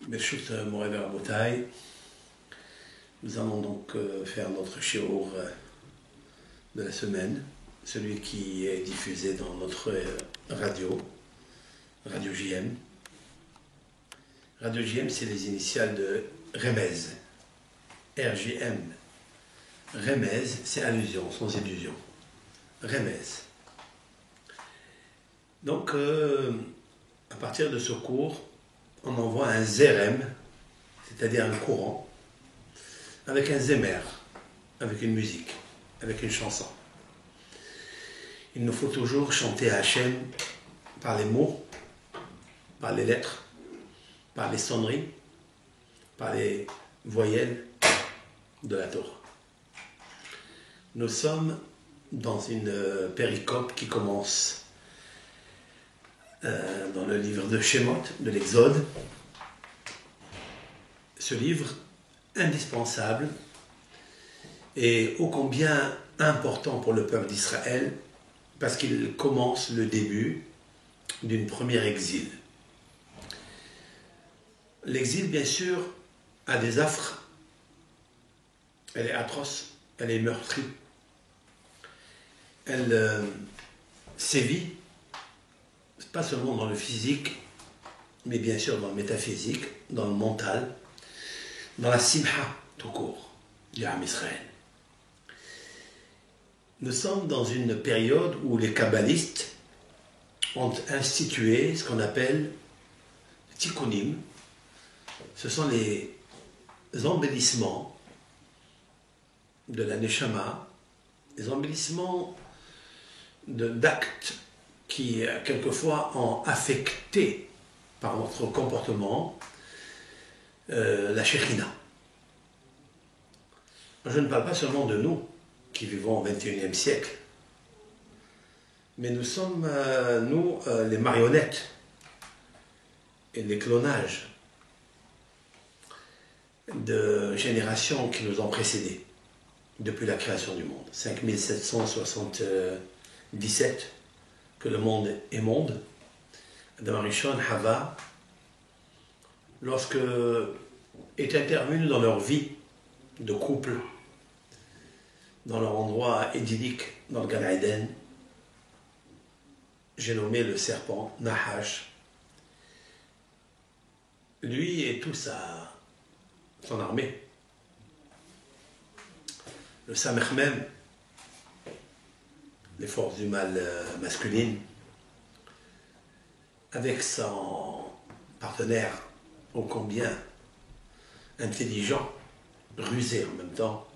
Bershut Morever Rabotai, nous allons donc faire notre shiur de la semaine, celui qui est diffusé dans notre radio JM. Radio JM, c'est les initiales de Remez, RJM. Remez, c'est allusion, sans illusion. Remez. Donc, à partir de ce cours, on envoie un zérem, c'est-à-dire un courant, avec un zémer, avec une musique, avec une chanson. Il nous faut toujours chanter à Hachem par les mots, par les lettres, par les sonneries, par les voyelles de la Torah. Nous sommes dans une péricope qui commence dans le livre de Shemot, de l'Exode. Ce livre indispensable et ô combien important pour le peuple d'Israël parce qu'il commence le début d'une première exil. L'exil, bien sûr, a des affres. Elle est atroce, elle est meurtrie. Elle sévit, pas seulement dans le physique, mais bien sûr dans le métaphysique, dans le mental, dans la simha, tout court, du Ham Israël. Nous sommes dans une période où les kabbalistes ont institué ce qu'on appelle tikkunim. Ce sont les embellissements de la neshama, les embellissements d'actes qui, quelquefois, ont affecté par notre comportement la Shekhinah. Je ne parle pas seulement de nous, qui vivons au XXIe siècle, mais nous sommes, les marionnettes et les clonages de générations qui nous ont précédés depuis la création du monde. 5777 que le monde est monde. Adam Arishon, Hava, lorsque est intervenu dans leur vie de couple, dans leur endroit idyllique, dans le Gan Eden, j'ai nommé le serpent Nahash. Lui et toute son armée, le Samech même, les forces du mal masculines, avec son partenaire ô combien intelligent, rusé en même temps,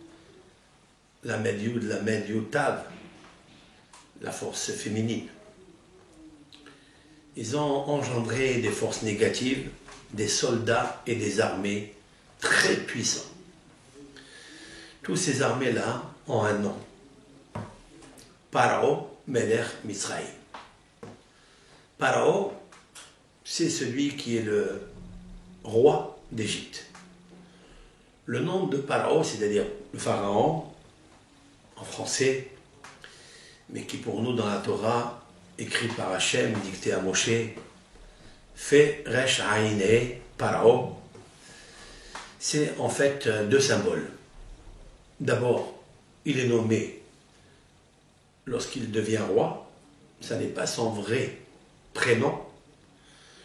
la Mediud, la Mediutav, la force féminine. Ils ont engendré des forces négatives, des soldats et des armées très puissants. Toutes ces armées-là ont un nom. Paro Melech Mitzrayim. Paro, c'est celui qui est le roi d'Égypte. Le nom de Paro, c'est-à-dire le pharaon, en français, mais qui pour nous dans la Torah, écrit par Hachem, dicté à Moshe, fait Resh Aïne Paro, c'est en fait deux symboles. D'abord, il est nommé lorsqu'il devient roi, ça n'est pas son vrai prénom.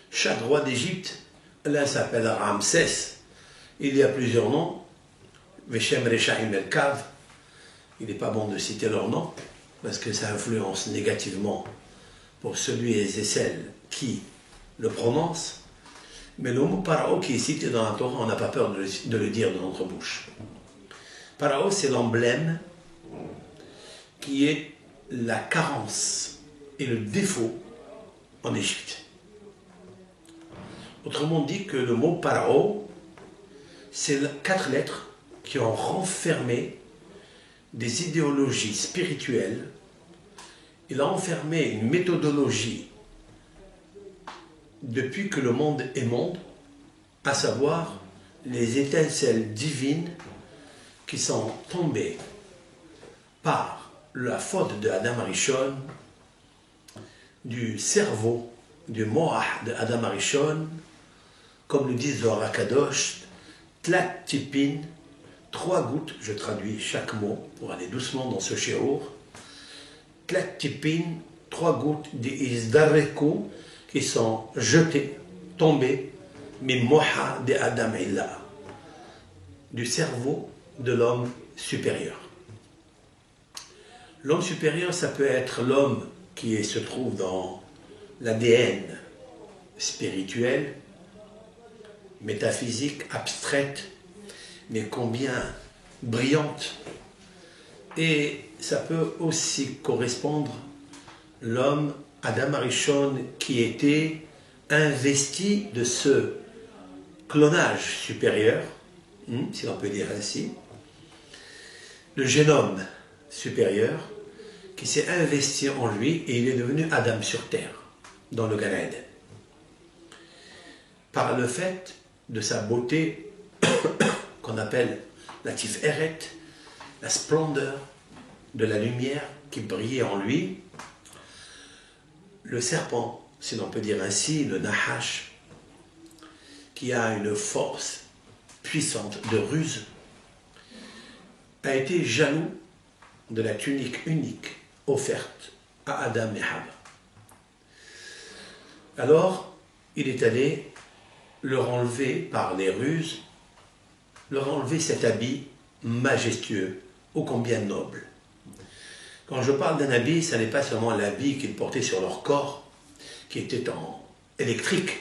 Chaque roi d'Égypte, l'un s'appelle Ramsès, il y a plusieurs noms, Veshem Reshaim El-Kav, il n'est pas bon de citer leur nom, parce que ça influence négativement pour celui et celle qui le prononce, mais le mot Parao qui est cité dans la Torah, on n'a pas peur de le dire de notre bouche. Parao, c'est l'emblème qui est la carence et le défaut en Égypte. Autrement dit que le mot Parao, c'est 4 lettres qui ont renfermé des idéologies spirituelles. Il a enfermé une méthodologie depuis que le monde est monde, à savoir les étincelles divines qui sont tombées par la faute de Adam Arishon, du cerveau, du moach de Adam Arishon, comme le dit Zohar HaKadosh, Tlat Tipin, 3 gouttes, je traduis chaque mot pour aller doucement dans ce shiur. Tlat Tipin, 3 gouttes d'Izdarreku qui sont jetées, tombées, mais moha de Adam Illa, du cerveau de l'homme supérieur. L'homme supérieur, ça peut être l'homme qui se trouve dans l'ADN spirituel, métaphysique, abstraite, mais combien brillante. Et ça peut aussi correspondre l'homme Adam Arishon qui était investi de ce clonage supérieur, si l'on peut dire ainsi, le génome supérieur qui s'est investi en lui et il est devenu Adam sur terre, dans le Gan Eden. Par le fait de sa beauté qu'on appelle la Tiferet, la splendeur de la lumière qui brillait en lui, le serpent, si l'on peut dire ainsi, le Nahash, qui a une force puissante de ruse, a été jaloux de la tunique unique offerte à Adam et Hava. Alors, il est allé leur enlever par les ruses, leur enlever cet habit majestueux, ô combien noble. Quand je parle d'un habit, ce n'est pas seulement l'habit qu'ils portaient sur leur corps, qui était en électrique,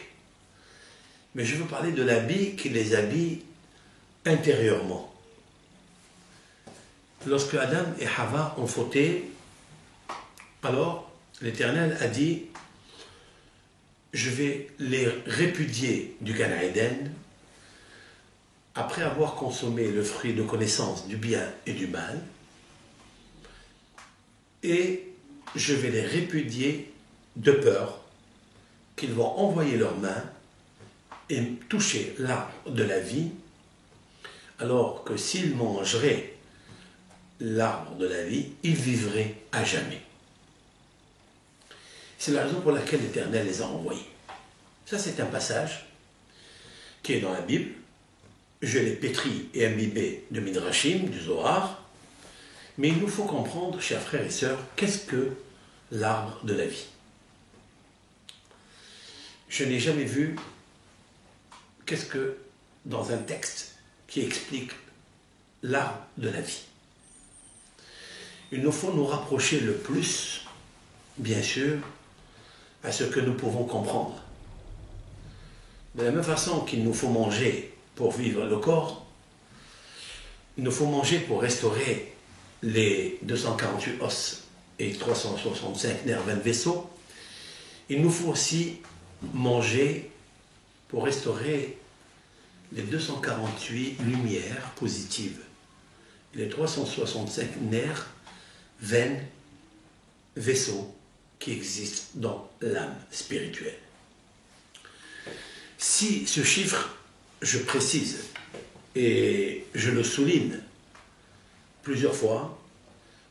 mais je veux parler de l'habit qui les habille intérieurement. Lorsque Adam et Hava ont fauté, alors l'Éternel a dit « Je vais les répudier du Gan Eden après avoir consommé le fruit de connaissance du bien et du mal, et je vais les répudier de peur qu'ils vont envoyer leurs mains et toucher l'arbre de la vie, alors que s'ils mangeraient l'arbre de la vie, ils vivraient à jamais. » C'est la raison pour laquelle l'Éternel les a envoyés. Ça, c'est un passage qui est dans la Bible. Je l'ai pétri et imbibé de Midrashim, du Zohar. Mais il nous faut comprendre, chers frères et sœurs, qu'est-ce que l'arbre de la vie. Je n'ai jamais vu qu'est-ce que, dans un texte qui explique l'arbre de la vie. Il nous faut nous rapprocher le plus, bien sûr, à ce que nous pouvons comprendre. De la même façon qu'il nous faut manger pour vivre le corps, il nous faut manger pour restaurer les 248 os et 365 nerfs, 20 vaisseaux. Il nous faut aussi manger pour restaurer les 248 lumières positives, les 365 nerfs, veines, vaisseaux qui existent dans l'âme spirituelle. Si ce chiffre, je précise et je le souligne plusieurs fois,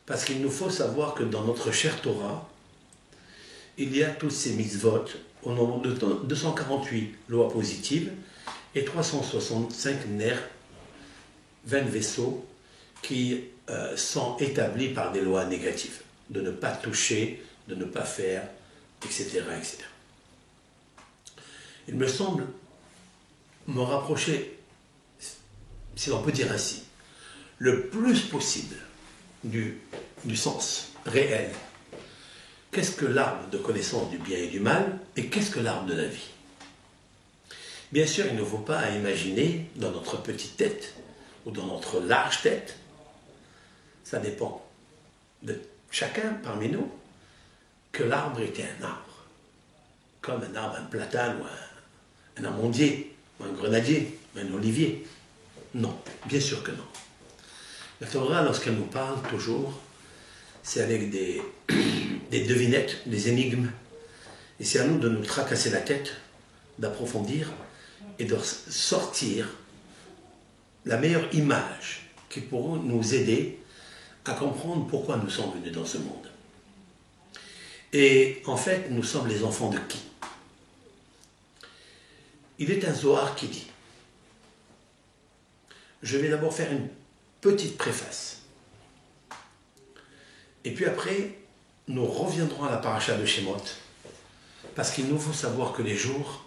parce qu'il nous faut savoir que dans notre chère Torah, il y a toutes ces mitzvot au nombre de 248 lois positives et 365 nerfs, 20 vaisseaux qui sont établis par des lois négatives, de ne pas toucher, de ne pas faire, etc., etc. Il me semble me rapprocher, si l'on peut dire ainsi, le plus possible du sens réel. Qu'est-ce que l'arbre de connaissance du bien et du mal, et qu'est-ce que l'arbre de la vie? Bien sûr, il ne faut pas imaginer dans notre petite tête ou dans notre large tête, ça dépend de chacun parmi nous, que l'arbre était un arbre, comme un arbre, un platane ou un amandier, ou un grenadier, ou un olivier. Non, bien sûr que non. La Torah, lorsqu'elle nous parle toujours, c'est avec des devinettes, des énigmes, et c'est à nous de nous tracasser la tête, d'approfondir et de sortir la meilleure image qui pourra nous aider à comprendre pourquoi nous sommes venus dans ce monde. Et en fait, nous sommes les enfants de qui? Il est un Zohar qui dit, je vais d'abord faire une petite préface. Et puis après, nous reviendrons à la paracha de Shemot, parce qu'il nous faut savoir que les jours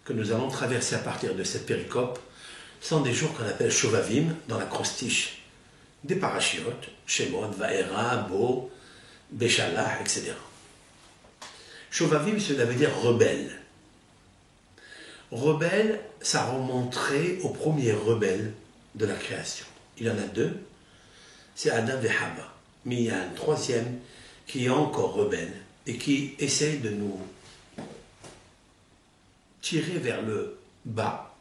que nous allons traverser à partir de cette péricope sont des jours qu'on appelle Shovavim, dans la crostiche des parachiotes, Shemot, Vaera, Bo, Béchalah, etc. Shovavim, cela veut dire rebelle. Rebelle, ça remonterait au premier rebelle de la création. Il y en a deux, c'est Adam et Hava. Mais il y a un troisième qui est encore rebelle et qui essaye de nous tirer vers le bas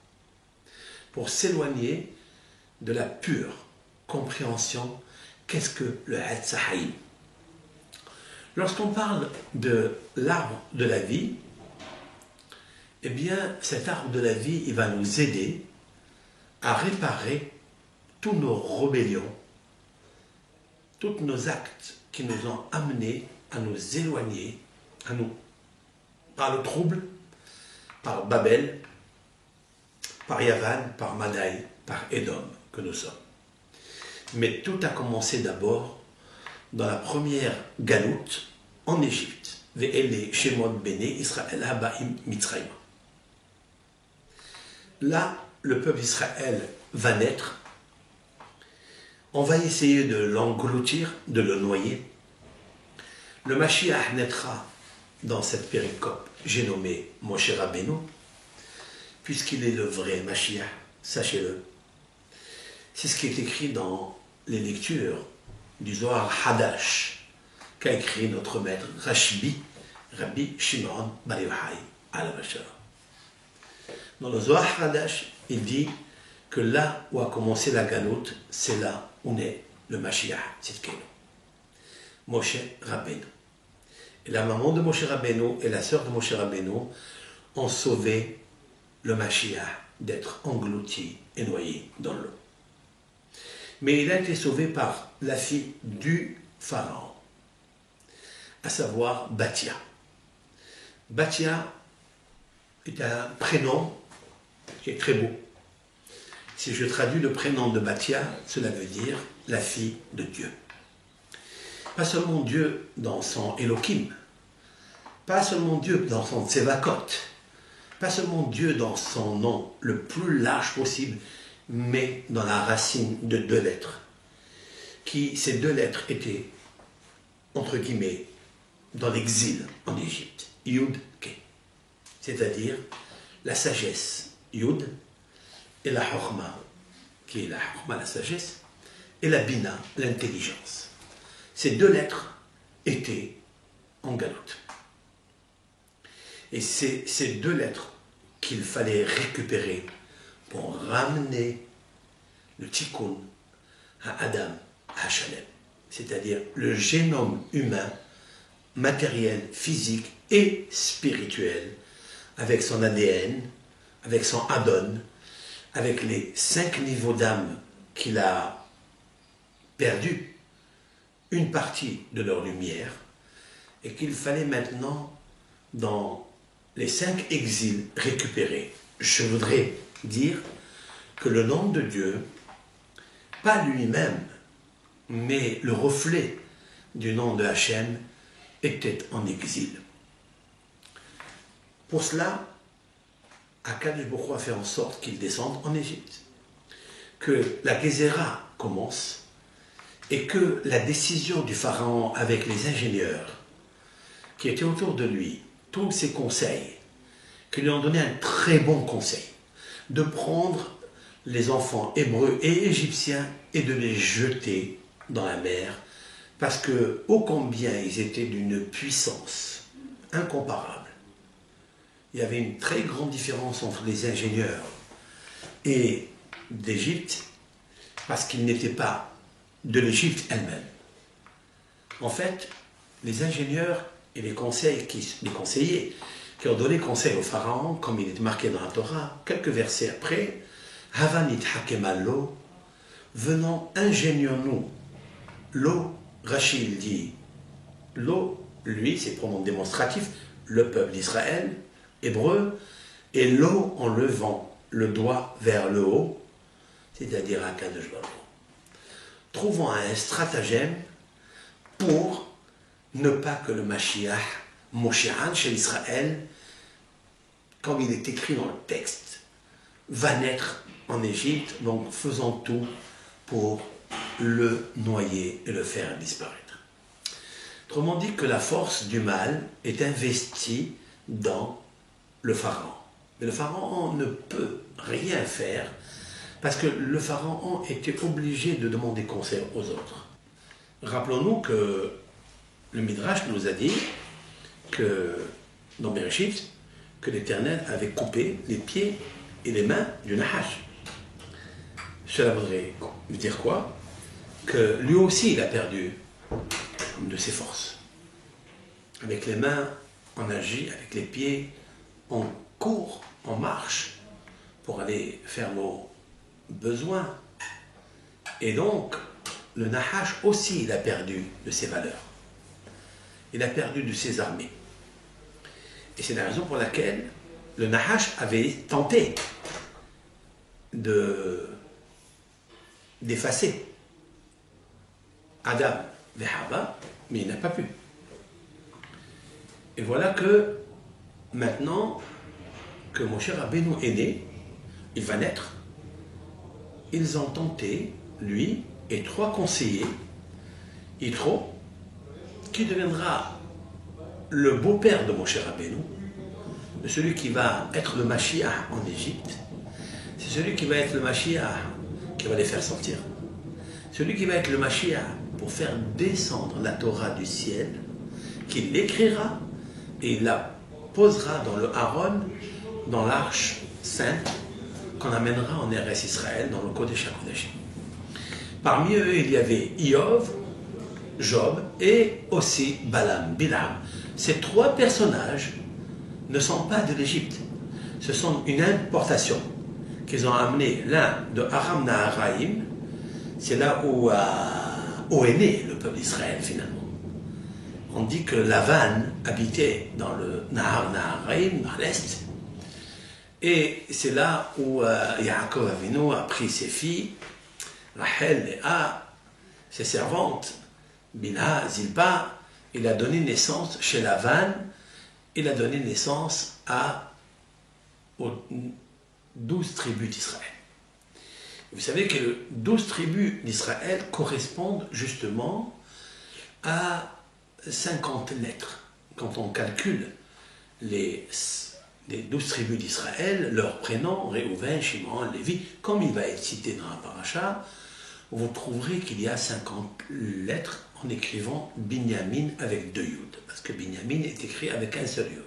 pour s'éloigner de la pure compréhension qu'est-ce que le Hatzahaïm. Lorsqu'on parle de l'arbre de la vie, eh bien cet arbre de la vie, il va nous aider à réparer tous nos rébellions, tous nos actes qui nous ont amenés à nous éloigner, par le trouble, par Babel, par Yavan, par Madaï, par Édom que nous sommes. Mais tout a commencé d'abord dans la première galoute en Égypte. Ve'ele Shemot Bene Israël Habaim Mitzrayim. Là, le peuple d'Israël va naître. On va essayer de l'engloutir, de le noyer. Le Mashiach naîtra dans cette péricope, j'ai nommé Moshe Rabbeinu, puisqu'il est le vrai Mashiach, sachez-le. C'est ce qui est écrit dans les lectures du Zohar Hadash, qu'a écrit notre maître Rashbi, Rabbi Shimon Bar Yochai, Alav-Ashara. Dans le Zohar Hadash, il dit que là où a commencé la galoute, c'est là où naît le Mashiach, Tzidkenu, Moshe Rabbeinu. Et la maman de Moshe Rabbeinu et la sœur de Moshe Rabbeinu ont sauvé le Mashiach d'être englouti et noyé dans l'eau. Mais il a été sauvé par la fille du pharaon, à savoir Bathia. Bathia est un prénom qui est très beau. Si je traduis le prénom de Bathia, cela veut dire la fille de Dieu. Pas seulement Dieu dans son Elohim, pas seulement Dieu dans son Tsevakot, pas seulement Dieu dans son nom le plus large possible, mais dans la racine de deux lettres. Ces deux lettres étaient, entre guillemets, dans l'exil en Égypte. Yud Ke. C'est-à-dire la sagesse, Yud, et la Chorma, qui est la Chorma, la sagesse, et la Bina, l'intelligence. Ces deux lettres étaient en galoute. Et c'est ces deux lettres qu'il fallait récupérer pour ramener le tikkun à Adam, à Shalem. C'est-à-dire le génome humain, matériel, physique et spirituel, avec son ADN, avec son Adon, avec les 5 niveaux d'âme qu'il a perdus, une partie de leur lumière, et qu'il fallait maintenant, dans les 5 exils, récupérer. Je voudrais dire que le nom de Dieu, pas lui-même, mais le reflet du nom de Hachem, était en exil. Pour cela, Akadosh Baruch Hu a fait en sorte qu'il descende en Égypte, que la Gézéra commence, et que la décision du pharaon avec les ingénieurs qui étaient autour de lui, tous ses conseils, qui lui ont donné un très bon conseil, de prendre les enfants hébreux et égyptiens et de les jeter dans la mer, parce que, ô combien ils étaient d'une puissance incomparable. Il y avait une très grande différence entre les ingénieurs et d'Égypte, parce qu'ils n'étaient pas de l'Égypte elle-même. En fait, les ingénieurs et les conseillers qui ont donné conseil au pharaon, comme il est marqué dans la Torah, quelques versets après, Havanit Hakemallo, venons, ingénions-nous. L'eau, Rachid dit, l'eau, lui, c'est pronom démonstratif, le peuple d'Israël, hébreu, et l'eau en levant le doigt vers le haut, c'est-à-dire à Kadosh Baruch Hu, trouvant un stratagème pour ne pas que le Mashiach, Moshéan chez Israël, comme il est écrit dans le texte, va naître en Égypte, donc faisant tout pour le noyer et le faire disparaître. Autrement dit que la force du mal est investie dans le pharaon. Mais le pharaon ne peut rien faire parce que le pharaon était obligé de demander conseil aux autres. Rappelons-nous que le Midrash nous a dit que dans Bereshit, que l'Éternel avait coupé les pieds et les mains du Nahash. Cela voudrait dire quoi? Que lui aussi il a perdu de ses forces. Avec les mains, on agit, avec les pieds, on court, on marche pour aller faire nos besoins. Et donc, le Nahash aussi il a perdu de ses valeurs. Il a perdu de ses armées. Et c'est la raison pour laquelle le Nahash avait tenté d'effacer Adam et Hava, mais il n'a pas pu. Et voilà que maintenant que Moshe Rabbeinu est né, il va naître, ils ont tenté, lui et 3 conseillers, Yitro, qui deviendra le beau-père de Moshe Rabbeinu, celui qui va être le Mashiach en Égypte, c'est celui qui va être le Mashiach qui va les faire sortir. Celui qui va être le Mashiach pour faire descendre la Torah du ciel, qu'il l'écrira et il la posera dans le Haron, dans l'arche sainte, qu'on amènera en Eretz Israël, dans le Kodesh HaKodeshim. Parmi eux, il y avait Iov, Job et aussi Balaam, Bilam. Ces 3 personnages ne sont pas de l'Égypte. Ce sont une importation qu'ils ont amené l'un de Aram Naharaim, c'est là où est né le peuple d'Israël finalement. On dit que Lavan habitait dans le Nahar Naharaim, à l'est, et c'est là où Yaakov Avinu a pris ses filles, Rachel, Léa, ses servantes, Bilha, Zilpa. Il a donné naissance chez Lavan, il a donné naissance aux 12 tribus d'Israël. Vous savez que les 12 tribus d'Israël correspondent justement à 50 lettres. Quand on calcule les 12 tribus d'Israël, leurs prénoms, Réhouven, Shimon, Lévi, comme il va être cité dans la paracha, vous trouverez qu'il y a 50 lettres en écrivant Binyamin avec 2 yud, parce que Binyamin est écrit avec un seul yud.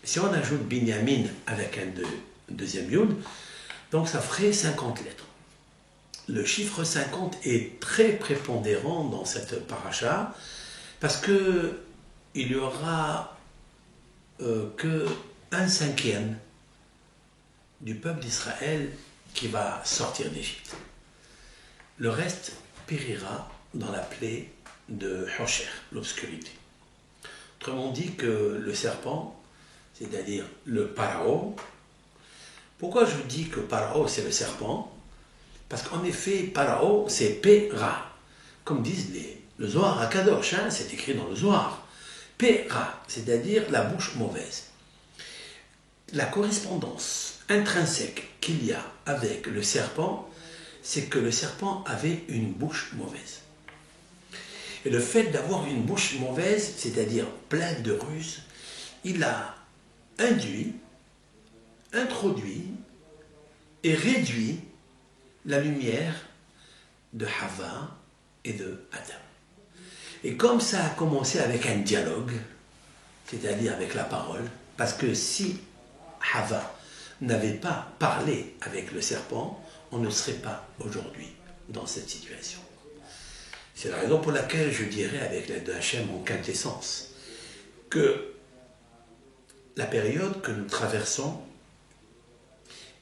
Si on ajoute Binyamin avec un deuxième yud, donc ça ferait 50 lettres. Le chiffre 50 est très prépondérant dans cette paracha, parce que il y aura que 1/5 du peuple d'Israël qui va sortir d'Égypte. Le reste périra dans la plaie de Hosher, l'obscurité. Autrement dit que le serpent, c'est-à-dire le Parao, pourquoi je dis que Parao c'est le serpent? Parce qu'en effet, Parao c'est Péra, comme disent le Zohar HaKadosh, c'est écrit dans le Zohar. Péra, c'est-à-dire la bouche mauvaise. La correspondance intrinsèque qu'il y a avec le serpent, c'est que le serpent avait une bouche mauvaise. Et le fait d'avoir une bouche mauvaise, c'est-à-dire pleine de ruses, il a introduit et réduit la lumière de Hava et de Adam. Et comme ça a commencé avec un dialogue, c'est-à-dire avec la parole, parce que si Hava n'avait pas parlé avec le serpent, on ne serait pas aujourd'hui dans cette situation. C'est la raison pour laquelle je dirais avec l'aide de Hachem en quintessence que la période que nous traversons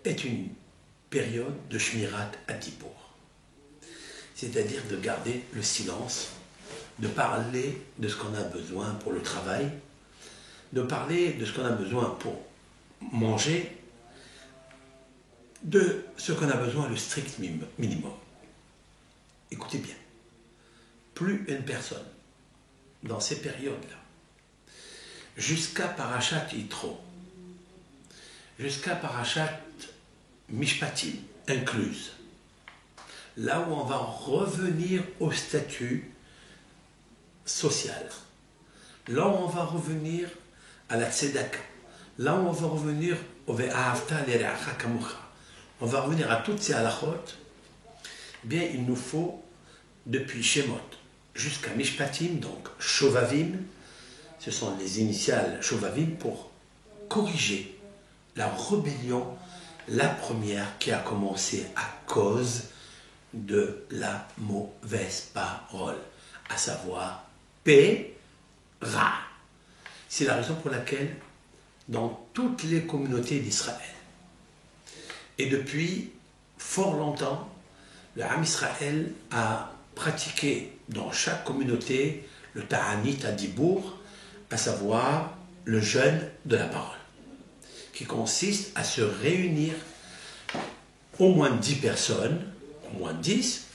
est une période de Shmirat Hadibour, c'est-à-dire de garder le silence, de parler de ce qu'on a besoin pour le travail, de parler de ce qu'on a besoin pour manger de ce qu'on a besoin, le strict minimum. Écoutez bien, plus une personne, dans ces périodes-là, jusqu'à Parashat Yitro, jusqu'à Parashat Mishpatim, incluse, là où on va revenir au statut social, là où on va revenir à la tzedaka, là où on va revenir au ve'ahavta l'ereacha kamocha, on va revenir à toutes ces halachot, eh bien il nous faut, depuis Shemot jusqu'à Mishpatim, donc Shovavim, ce sont les initiales Shovavim, pour corriger la rébellion, la première qui a commencé à cause de la mauvaise parole, à savoir Ra. C'est la raison pour laquelle dans toutes les communautés d'Israël, et depuis fort longtemps, le Ham Israël a pratiqué dans chaque communauté le Ta'anit Adibour, à savoir le jeûne de la parole, qui consiste à se réunir au moins 10 personnes, au moins 10,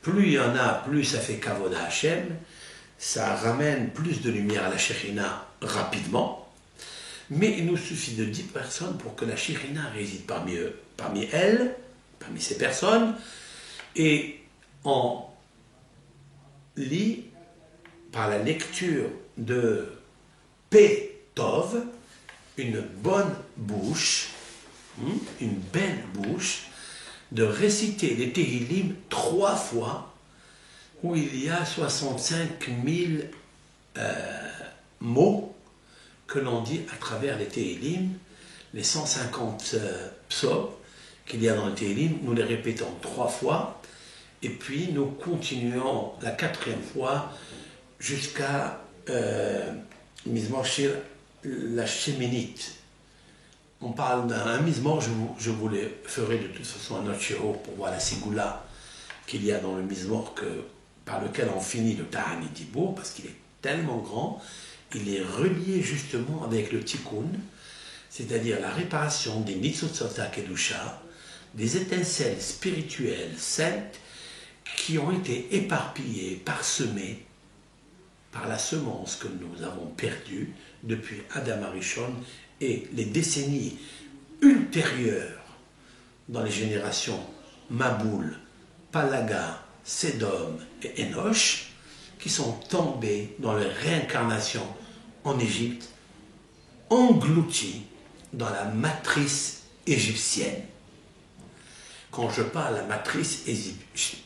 plus il y en a, plus ça fait Kavod à Hachem, ça ramène plus de lumière à la Shekhinah rapidement, mais il nous suffit de 10 personnes pour que la Shekhinah réside parmi eux, parmi elles, parmi ces personnes, et on lit par la lecture de Tov, une bonne bouche, une belle bouche, de réciter les Tehillim 3 fois, où il y a 65 000 mots que l'on dit à travers les Tehillim, les 150 psaumes qu'il y a dans les Tehillim, nous les répétons 3 fois, et puis nous continuons la 4e fois jusqu'à Mizmor Shir, la Sheminite. On parle d'un Mizmor, je vous les ferai de toute façon un autre shiur pour voir la Ségoula qu'il y a dans le Mizmor par lequel on finit le Ta'anit Dibour, parce qu'il est tellement grand, il est relié justement avec le Tikkun, c'est-à-dire la réparation des Nitzotzot Kedusha, des étincelles spirituelles saintes qui ont été éparpillées, parsemées par la semence que nous avons perdue depuis Adam Arishon et les décennies ultérieures dans les générations Maboul, Palaga, Sédom et Enoch, qui sont tombés dans les réincarnations en Égypte, engloutis dans la matrice égyptienne. Quand je parle de la matrice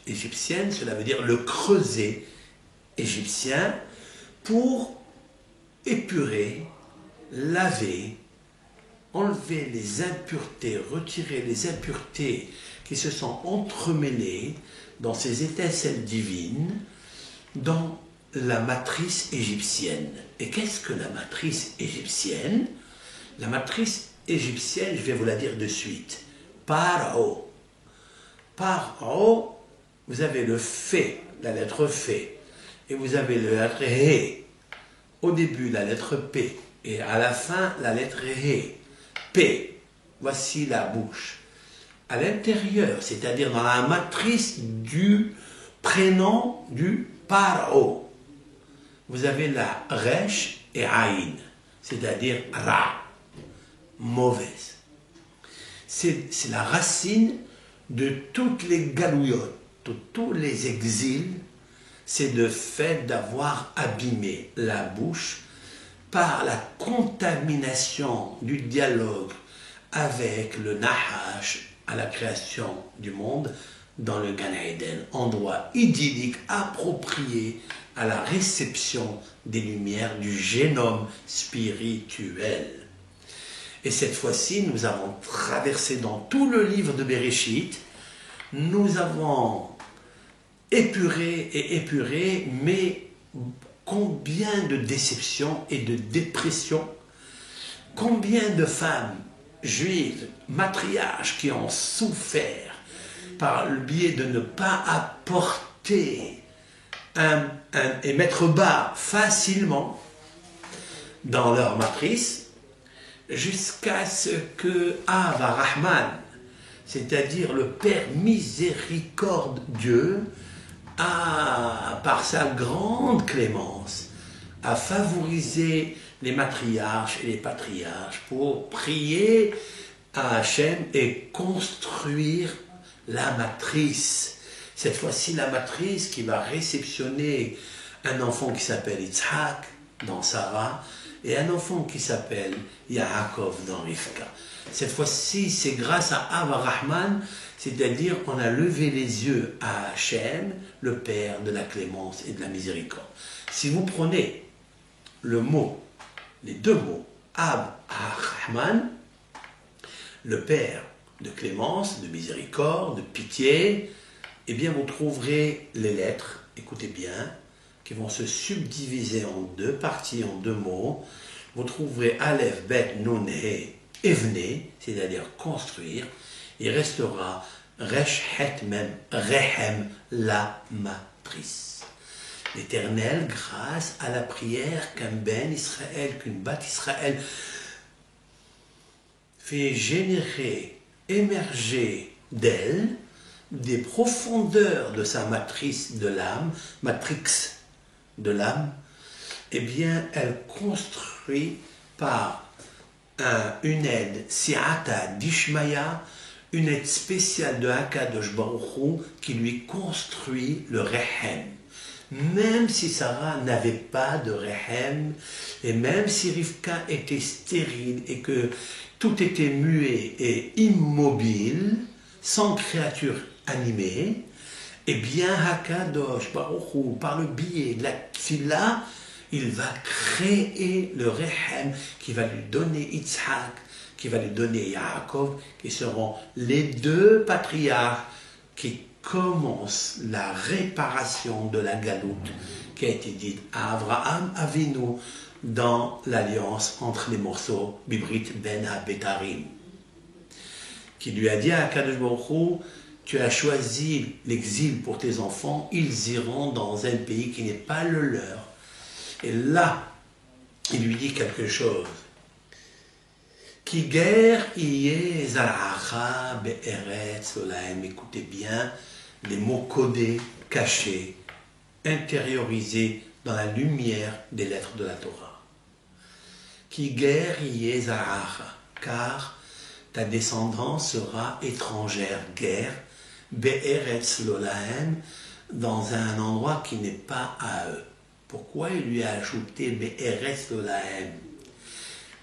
égyptienne, cela veut dire le creuset égyptien pour épurer, laver, enlever les impuretés, retirer les impuretés qui se sont entremêlées dans ces étincelles divines, dans la matrice égyptienne. Et qu'est-ce que la matrice égyptienne? La matrice égyptienne, je vais vous la dire de suite. Paro. Paro, vous avez le Fé, la lettre Fé, et vous avez la lettre He. Au début, la lettre P, et à la fin, la lettre He. P, voici la bouche. À l'intérieur, c'est-à-dire dans la matrice du prénom du Paro, vous avez la Resh et Aïn, c'est-à-dire Ra, mauvaise. C'est la racine de toutes les galouillottes, de tous les exils, c'est le fait d'avoir abîmé la bouche par la contamination du dialogue avec le Nahash à la création du monde dans le Gan Eden, endroit idyllique approprié à la réception des lumières du génome spirituel. Et cette fois-ci, nous avons traversé dans tout le livre de Bereshit, nous avons épuré, mais combien de déceptions et de dépressions, combien de femmes juives, matriarches qui ont souffert par le biais de ne pas apporter et mettre bas facilement dans leur matrice. jusqu'à ce que Ava Rahman, c'est-à-dire le Père miséricorde Dieu, par sa grande clémence, a favorisé les matriarches et les patriarches pour prier à Hachem et construire la matrice. Cette fois-ci, la matrice qui va réceptionner un enfant qui s'appelle Yitzhak dans Sarah et un enfant qui s'appelle Yaakov dans Rivka. Cette fois-ci, c'est grâce à Ava Rahman, c'est-à-dire on a levé les yeux à Hachem, le Père de la clémence et de la miséricorde. Si vous prenez le mot, les deux mots, Ava Rahman, le Père de clémence, de miséricorde, de pitié, eh bien vous trouverez les lettres, écoutez bien, qui vont se subdiviser en deux parties, en deux mots. Vous trouverez Aleph, Bet, Nun, He, Evne, c'est-à-dire construire. Il restera Resh, Het, Mem, Rehem, la matrice. L'Éternel, grâce à la prière qu'un Ben Israël, qu'une Bat Israël fait générer, émerger d'elle, des profondeurs de sa matrice de l'âme, matrix de l'âme, eh bien, elle construit par une aide, Si'ata d'Ishmaya, une aide spéciale de Hakadosh Baruch Hu, qui lui construit le Rehem. Même si Sarah n'avait pas de Rehem, et même si Rivka était stérile et que tout était muet et immobile, sans créature animée, eh bien Hakadosh Baruch Hu, par le biais de la Tfila, il va créer le Rehem qui va lui donner Yitzhak, qui va lui donner Yaakov, qui seront les deux patriarches qui commencent la réparation de la galoute qui a été dite à Abraham Avinu dans l'alliance entre les morceaux Bibrit Ben HaBetarim, qui lui a dit à Hakadosh Baruch Hu, tu as choisi l'exil pour tes enfants, ils iront dans un pays qui n'est pas le leur. Et là, il lui dit quelque chose. Qui guerre yé zaracha be'eretz olaim. Écoutez bien les mots codés, cachés, intériorisés dans la lumière des lettres de la Torah. Qui guerre yé zaracha, car ta descendance sera étrangère, guerre, be'eretz l'olaim, dans un endroit qui n'est pas à eux. Pourquoi il lui a ajouté Be'eretz l'olaim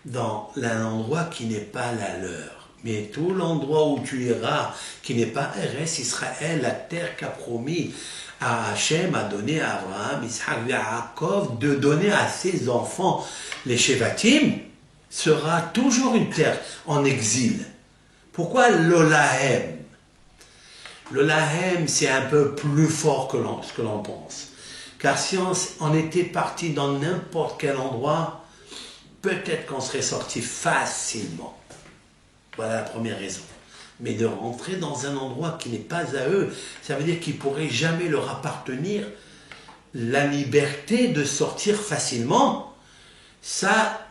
dans un endroit qui n'est pas la leur? Mais tout l'endroit où tu iras, qui n'est pas Eretz Israël, la terre qu'a promis à Hachem, a donné à Abraham, Isaac, Yaakov, de donner à ses enfants, les Shevatim, sera toujours une terre en exil. Pourquoi l'olaim? L'olaim, c'est un peu plus fort que ce que l'on pense. Car si on était parti dans n'importe quel endroit, peut-être qu'on serait sorti facilement. Voilà la première raison. Mais de rentrer dans un endroit qui n'est pas à eux, ça veut dire qu'il ne pourrait jamais leur appartenir la liberté de sortir facilement. Ça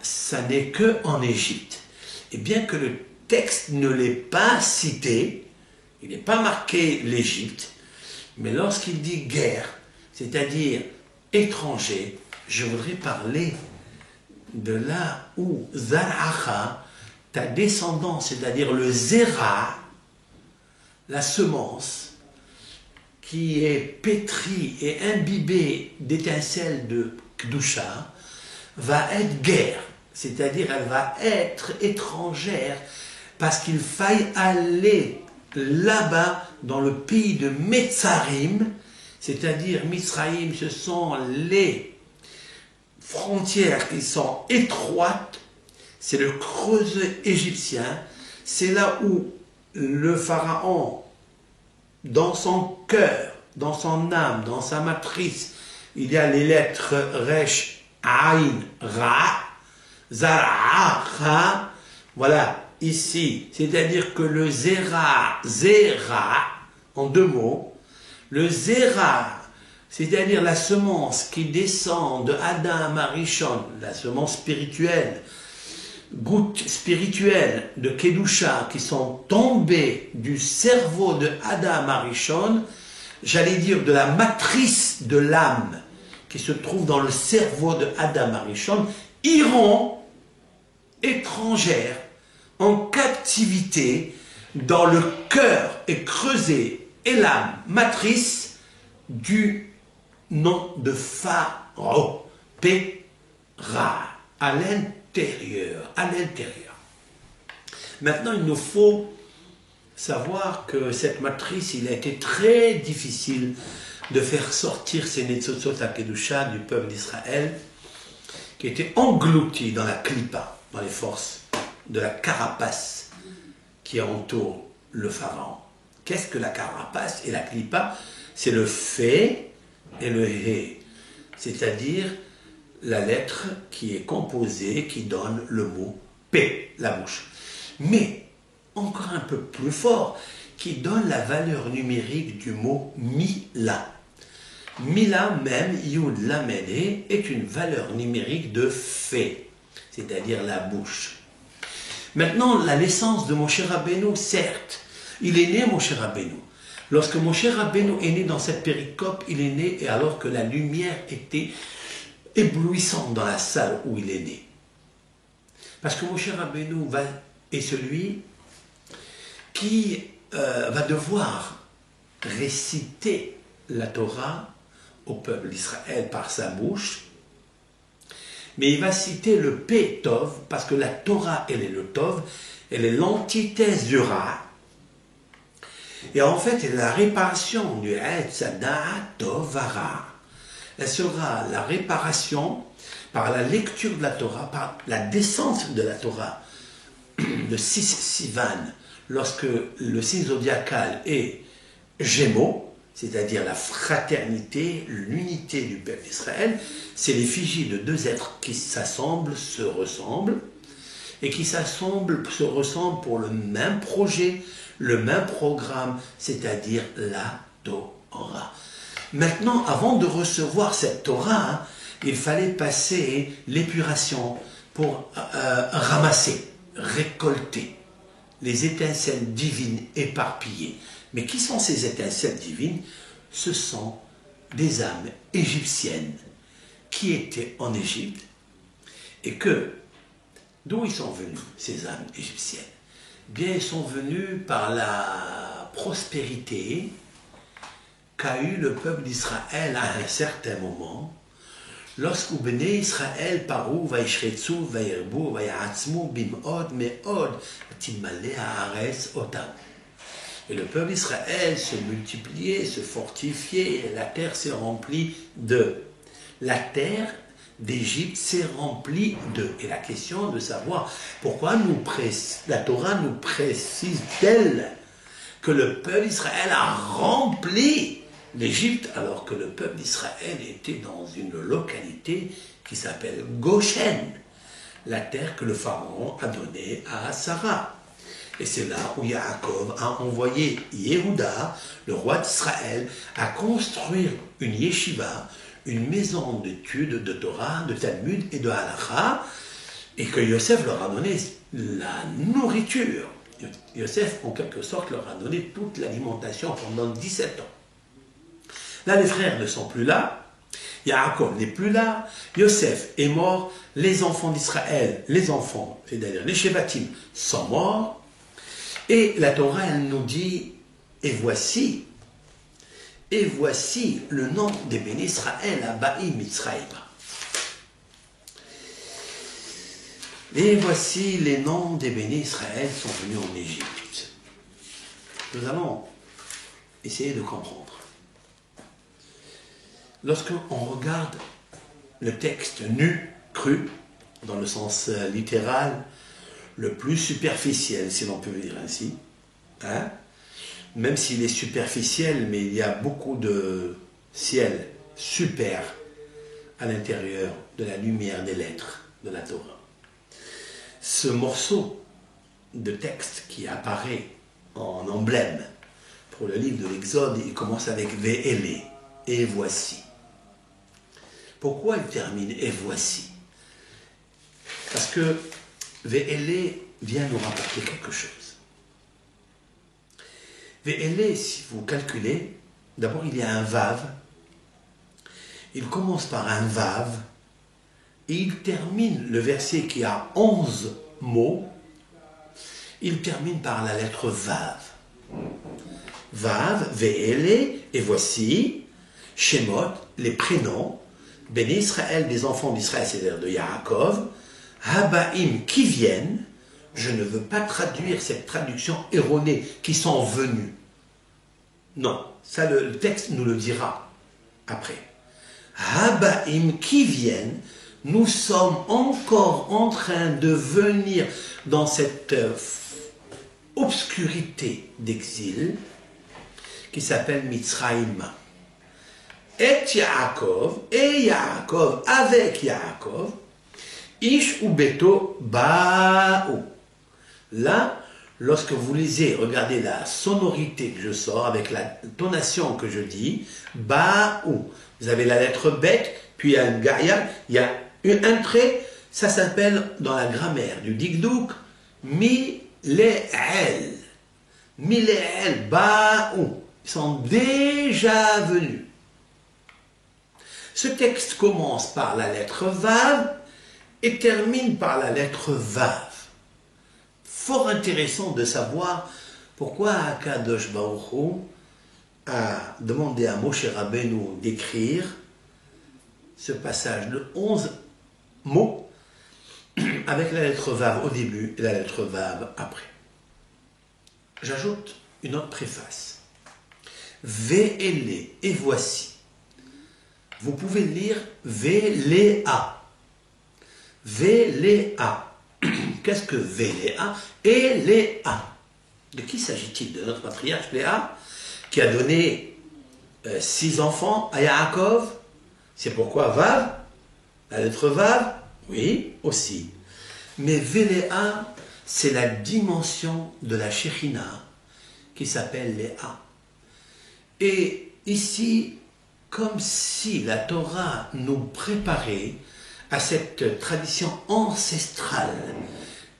n'est qu'en Égypte. Et bien que le texte ne l'ait pas cité, il n'est pas marqué l'Égypte, mais lorsqu'il dit guerre, c'est-à-dire étranger, je voudrais parler de là où Zaracha, ta descendance, c'est-à-dire le Zera, la semence, qui est pétrie et imbibée d'étincelles de Kdusha, va être guerre, c'est-à-dire elle va être étrangère, parce qu'il faille aller là-bas, dans le pays de Metzarim, c'est-à-dire Mitzraïm, ce sont les frontières qui sont étroites, c'est le creuset égyptien, c'est là où le pharaon, dans son cœur, dans son âme, dans sa matrice, il y a les lettres Resh, Aïn, Ra, Zara, Ra, voilà, ici, c'est-à-dire que le Zera, en deux mots, le Zera, c'est-à-dire la semence qui descend de Adam à Rishon, la semence spirituelle, gouttes spirituelles de Kedusha qui sont tombées du cerveau de Adam Arishon, j'allais dire de la matrice de l'âme qui se trouve dans le cerveau de Adam Arishon, iront étrangères en captivité dans le cœur et creuset et l'âme matrice du nom de Pharaon, Péra, à l'intérieur, à l'intérieur. Maintenant, il nous faut savoir que cette matrice, il a été très difficile de faire sortir ces Netzotzot à Kedusha du peuple d'Israël, qui était englouti dans la klipa, dans les forces de la carapace qui entoure le pharaon. Qu'est-ce que la carapace et la klipa? C'est le fait et le hé, c'est-à-dire la lettre qui est composée, qui donne le mot P, la bouche. Mais, encore un peu plus fort, qui donne la valeur numérique du mot Mila. Mila même, Yud Lamed He, est une valeur numérique de fait, c'est-à-dire la bouche. Maintenant, la naissance de Moshe Rabbeinu, certes, il est né Moshe Rabbeinu. Lorsque Moshe Rabbeinu est né dans cette péricope, il est né et alors que la lumière était éblouissante dans la salle où il est né. Parce que Moshe Rabbeinu est celui qui va devoir réciter la Torah au peuple d'Israël par sa bouche, mais il va citer le P Tov, parce que la Torah, elle est le Tov, elle est l'antithèse du Ra, et en fait, elle est la réparation du Etzada Tov Ra. Elle sera la réparation par la lecture de la Torah, par la descente de la Torah, de 6 Sivan, lorsque le signe zodiacal est Gémeaux, c'est-à-dire la fraternité, l'unité du peuple d'Israël, c'est l'effigie de deux êtres qui s'assemblent, se ressemblent, et qui s'assemblent, se ressemblent pour le même projet, le même programme, c'est-à-dire la Torah. Maintenant, avant de recevoir cette Torah, il fallait passer l'épuration pour ramasser, récolter les étincelles divines éparpillées. Mais qui sont ces étincelles divines? Ce sont des âmes égyptiennes qui étaient en Égypte et que, d'où ils sont venus, ces âmes égyptiennes? Bien, ils sont venus par la prospérité qu'a eu le peuple d'Israël à un certain moment, lorsqu'u Bnei Israël paru vaishretzu vairbu vayatzmu bim'od me'od timale haaretz otam. Et le peuple d'Israël se multipliait, se fortifiait, et la terre s'est remplie d'eux. La terre d'Égypte s'est remplie d'eux. Et la question de savoir pourquoi la Torah nous précise-t-elle que le peuple d'Israël a rempli l'Égypte alors que le peuple d'Israël était dans une localité qui s'appelle Goshen, la terre que le pharaon a donnée à Sarah. Et c'est là où Yaakov a envoyé Yehuda, le roi d'Israël, à construire une yeshiva, une maison d'études de Torah, de Talmud et de Halacha, et que Yosef leur a donné la nourriture. Yosef, en quelque sorte, leur a donné toute l'alimentation pendant 17 ans. Là, les frères ne sont plus là, Yaakov n'est plus là, Yosef est mort, les enfants d'Israël, les enfants, c'est-à-dire les Shevatim, sont morts, et la Torah, elle nous dit, et voici le nom des bénis Israël à Ba'i Mitzraïm. Et voici les noms des bénis Israël sont venus en Égypte. Nous allons essayer de comprendre. Lorsqu'on regarde le texte nu, cru, dans le sens littéral, le plus superficiel, si l'on peut dire ainsi, hein? Même s'il est superficiel, mais il y a beaucoup de ciel super à l'intérieur de la lumière des lettres de la Torah. Ce morceau de texte qui apparaît en emblème pour le livre de l'Exode, il commence avec « Ve'ele » et « voici ». Pourquoi il termine « et voici » Parce que Ve'ele vient nous rapporter quelque chose. Ve'ele, si vous calculez, d'abord il y a un vav. Il commence par un vav et il termine le verset qui a 11 mots. Il termine par la lettre vav. Vav, ve'ele, et voici, Shemot, les prénoms, Ben Israël, des enfants d'Israël, c'est-à-dire de Yaakov, Habaim, qui viennent, je ne veux pas traduire cette traduction erronée, qui sont venus. Non, ça le texte nous le dira après. Habaim, qui viennent, nous sommes encore en train de venir dans cette obscurité d'exil qui s'appelle Mitzrayim. Et Yaakov, avec Yaakov, Ish ou Beto Ba'ou. Là, lorsque vous lisez, regardez la sonorité que je sors avec la tonation que je dis, Ba'ou. Vous avez la lettre Bet, puis il y a une gaïa, il y a un trait, ça s'appelle dans la grammaire du Dikdouk, Mi-le-el. Mi-le-el, Ba'ou. Ils sont déjà venus. Ce texte commence par la lettre Vav et termine par la lettre Vav. Fort intéressant de savoir pourquoi Akadosh Baruch Hu a demandé à Moshe Rabbeinu d'écrire ce passage de 11 mots avec la lettre Vav au début et la lettre Vav après. J'ajoute une autre préface. Ve'ele, et voici. Vous pouvez lire Ve'léa. Ve'léa. Qu'est-ce que Ve'léa? Et Léa. De qui s'agit-il? De notre patriarche Léa, qui a donné 6 enfants à Yaakov. C'est pourquoi Vav, la lettre Vav, oui, aussi. Mais Ve'léa, c'est la dimension de la Shekhinah qui s'appelle Léa. Et ici, comme si la Torah nous préparait à cette tradition ancestrale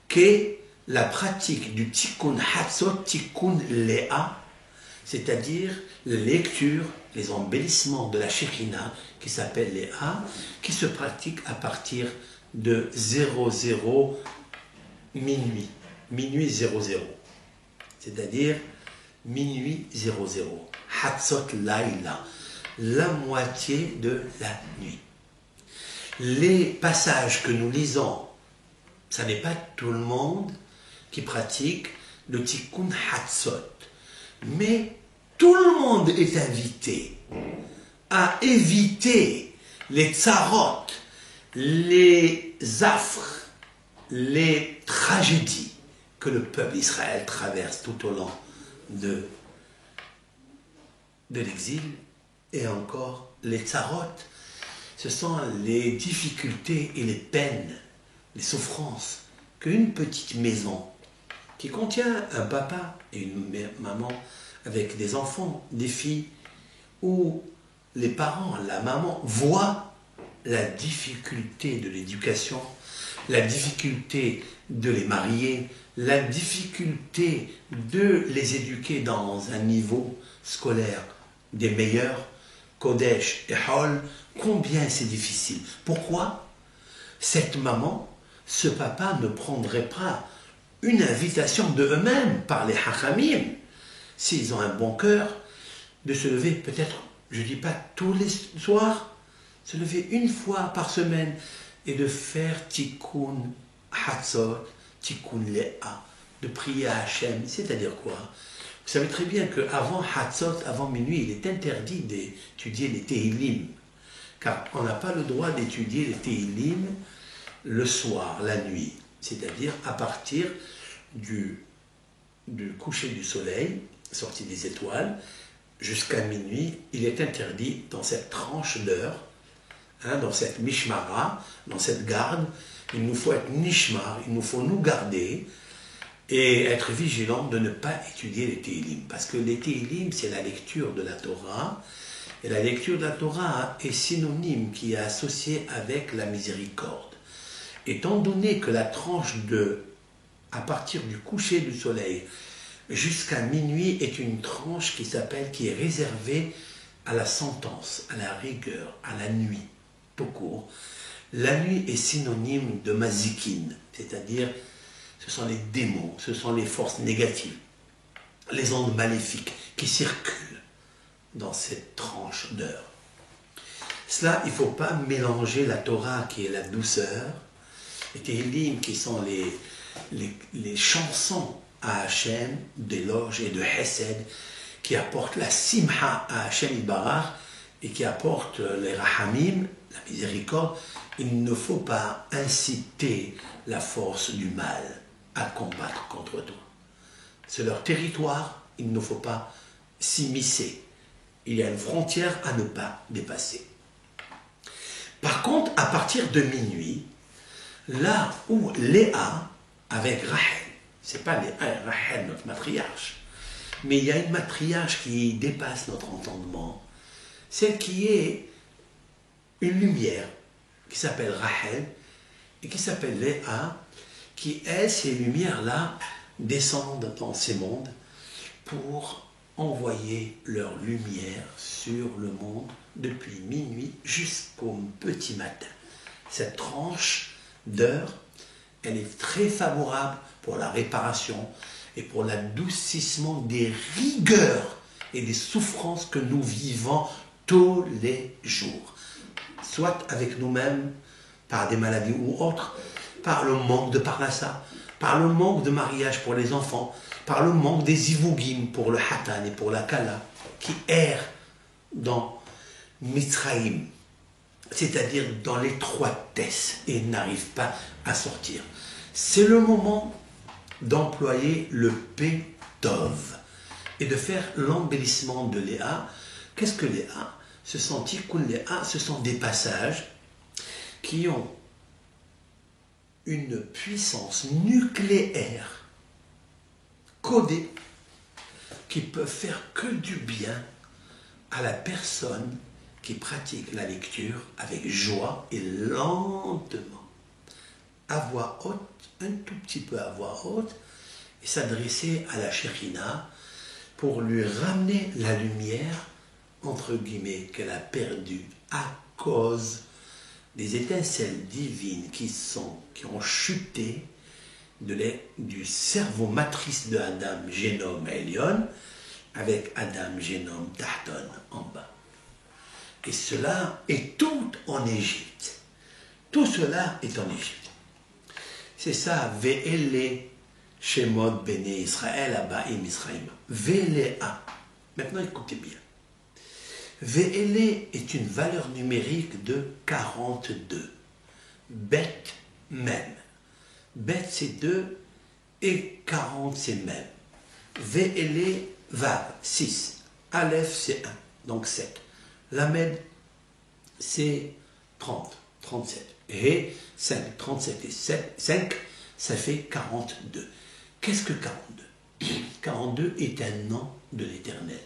qu'est la pratique du Tikkun Hatzot, Tikkun Léa, c'est-à-dire la lecture, les embellissements de la Shekhinah qui s'appelle Léa, qui se pratique à partir de 00 minuit, minuit 00, c'est-à-dire minuit 00, Hatzot Laïla, la moitié de la nuit. Les passages que nous lisons, ça n'est pas tout le monde qui pratique le Tikkun Hatzot, mais tout le monde est invité à éviter les tsarot, les affres, les tragédies que le peuple d'Israël traverse tout au long de l'exil. Et encore, les tsarot, ce sont les difficultés et les peines, les souffrances qu'une petite maison qui contient un papa et une maman avec des enfants, des filles, où les parents, la maman, voient la difficulté de l'éducation, la difficulté de les marier, la difficulté de les éduquer dans un niveau scolaire des meilleurs, Kodesh et Hol, combien c'est difficile. Pourquoi cette maman, ce papa ne prendrait pas une invitation de eux-mêmes par les Hachamim, s'ils ont un bon cœur, de se lever peut-être, je ne dis pas tous les soirs, se lever une fois par semaine et de faire Tikkun Hatzot, Tikkun Léa, de prier à Hachem, c'est-à-dire quoi? Vous savez très bien qu'avant Hatzot, avant minuit, il est interdit d'étudier les Tehillim, car on n'a pas le droit d'étudier les Tehillim le soir, la nuit, c'est-à-dire à partir du coucher du soleil, sortie des étoiles, jusqu'à minuit, il est interdit dans cette tranche d'heure, dans cette mishmara, dans cette garde, il nous faut être nishmar, il nous faut nous garder et être vigilant de ne pas étudier les Tehillim. Parce que les Tehillim, c'est la lecture de la Torah, et la lecture de la Torah est synonyme, qui est associée avec la miséricorde. Étant donné que la tranche à partir du coucher du soleil jusqu'à minuit est une tranche qui est réservée à la sentence, à la rigueur, à la nuit, tout court. La nuit est synonyme de mazikine, c'est-à-dire ce sont les démons, ce sont les forces négatives, les ondes maléfiques qui circulent dans cette tranche d'heure. Cela, il ne faut pas mélanger la Torah qui est la douceur, les Tehillim qui sont les chansons à Hachem, d'éloge et de Hesed, qui apportent la simha à Hachem Ibarach et qui apportent les rahamim, la miséricorde. Il ne faut pas inciter la force du mal à combattre contre toi. C'est leur territoire, il ne faut pas s'immiscer. Il y a une frontière à ne pas dépasser. Par contre, à partir de minuit, là où Léa, avec Rachel, c'est pas Rachel, notre matriarche, mais il y a une matriarche qui dépasse notre entendement, celle qui est une lumière, qui s'appelle Rachel, et qui s'appelle Léa, qui, elle, ces lumières-là, descendent dans ces mondes pour envoyer leur lumière sur le monde depuis minuit jusqu'au petit matin. Cette tranche d'heure, elle est très favorable pour la réparation et pour l'adoucissement des rigueurs et des souffrances que nous vivons tous les jours, soit avec nous-mêmes, par des maladies ou autres, par le manque de parnassa, par le manque de mariage pour les enfants, par le manque des ivougim pour le hatan et pour la kala, qui errent dans Mitzraïm, c'est-à-dire dans l'étroitesse, et n'arrivent pas à sortir. C'est le moment d'employer le Pétov et de faire l'embellissement de Léa. Qu'est-ce que Léa? Ce sont Tikkun Léa, ce sont des passages qui ont une puissance nucléaire codée qui peut faire que du bien à la personne qui pratique la lecture avec joie et lentement, à voix haute, un tout petit peu à voix haute, et s'adresser à la Shekhina pour lui ramener la lumière, entre guillemets, qu'elle a perdue à cause des étincelles divines qui ont chuté du cerveau matrice de Adam, génome Elion, avec Adam, génome Tahton en bas. Et cela est tout en Égypte. Tout cela est en Égypte. C'est ça, Ve'ele Shemot Bene Israël, Abaim Israël. Ve'lea. Maintenant écoutez bien. Ve'ele est une valeur numérique de 42. Bet, même. Bet c'est 2 et 40 c'est même. Ve'ele, Vav, 6. Aleph c'est 1, donc 7. Lamed c'est 30, 37. Et 5, 37 et 7, 5, ça fait 42. Qu'est-ce que 42? 42 est un nom de l'Éternel.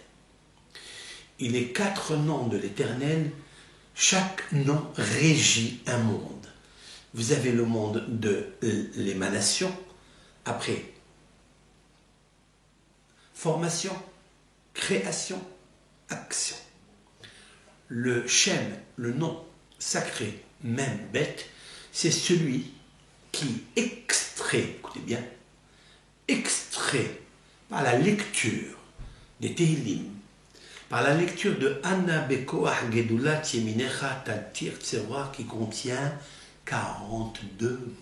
Il est 4 noms de l'Éternel. Chaque nom régit un monde. Vous avez le monde de l'émanation, après formation, création, action. Le Shem, le nom sacré, même bête, c'est celui qui extrait, écoutez bien, extrait par la lecture des Tehillim, par la lecture de Anna Bekoach Gedulat Yeminecha Tatir Tseroir qui contient 42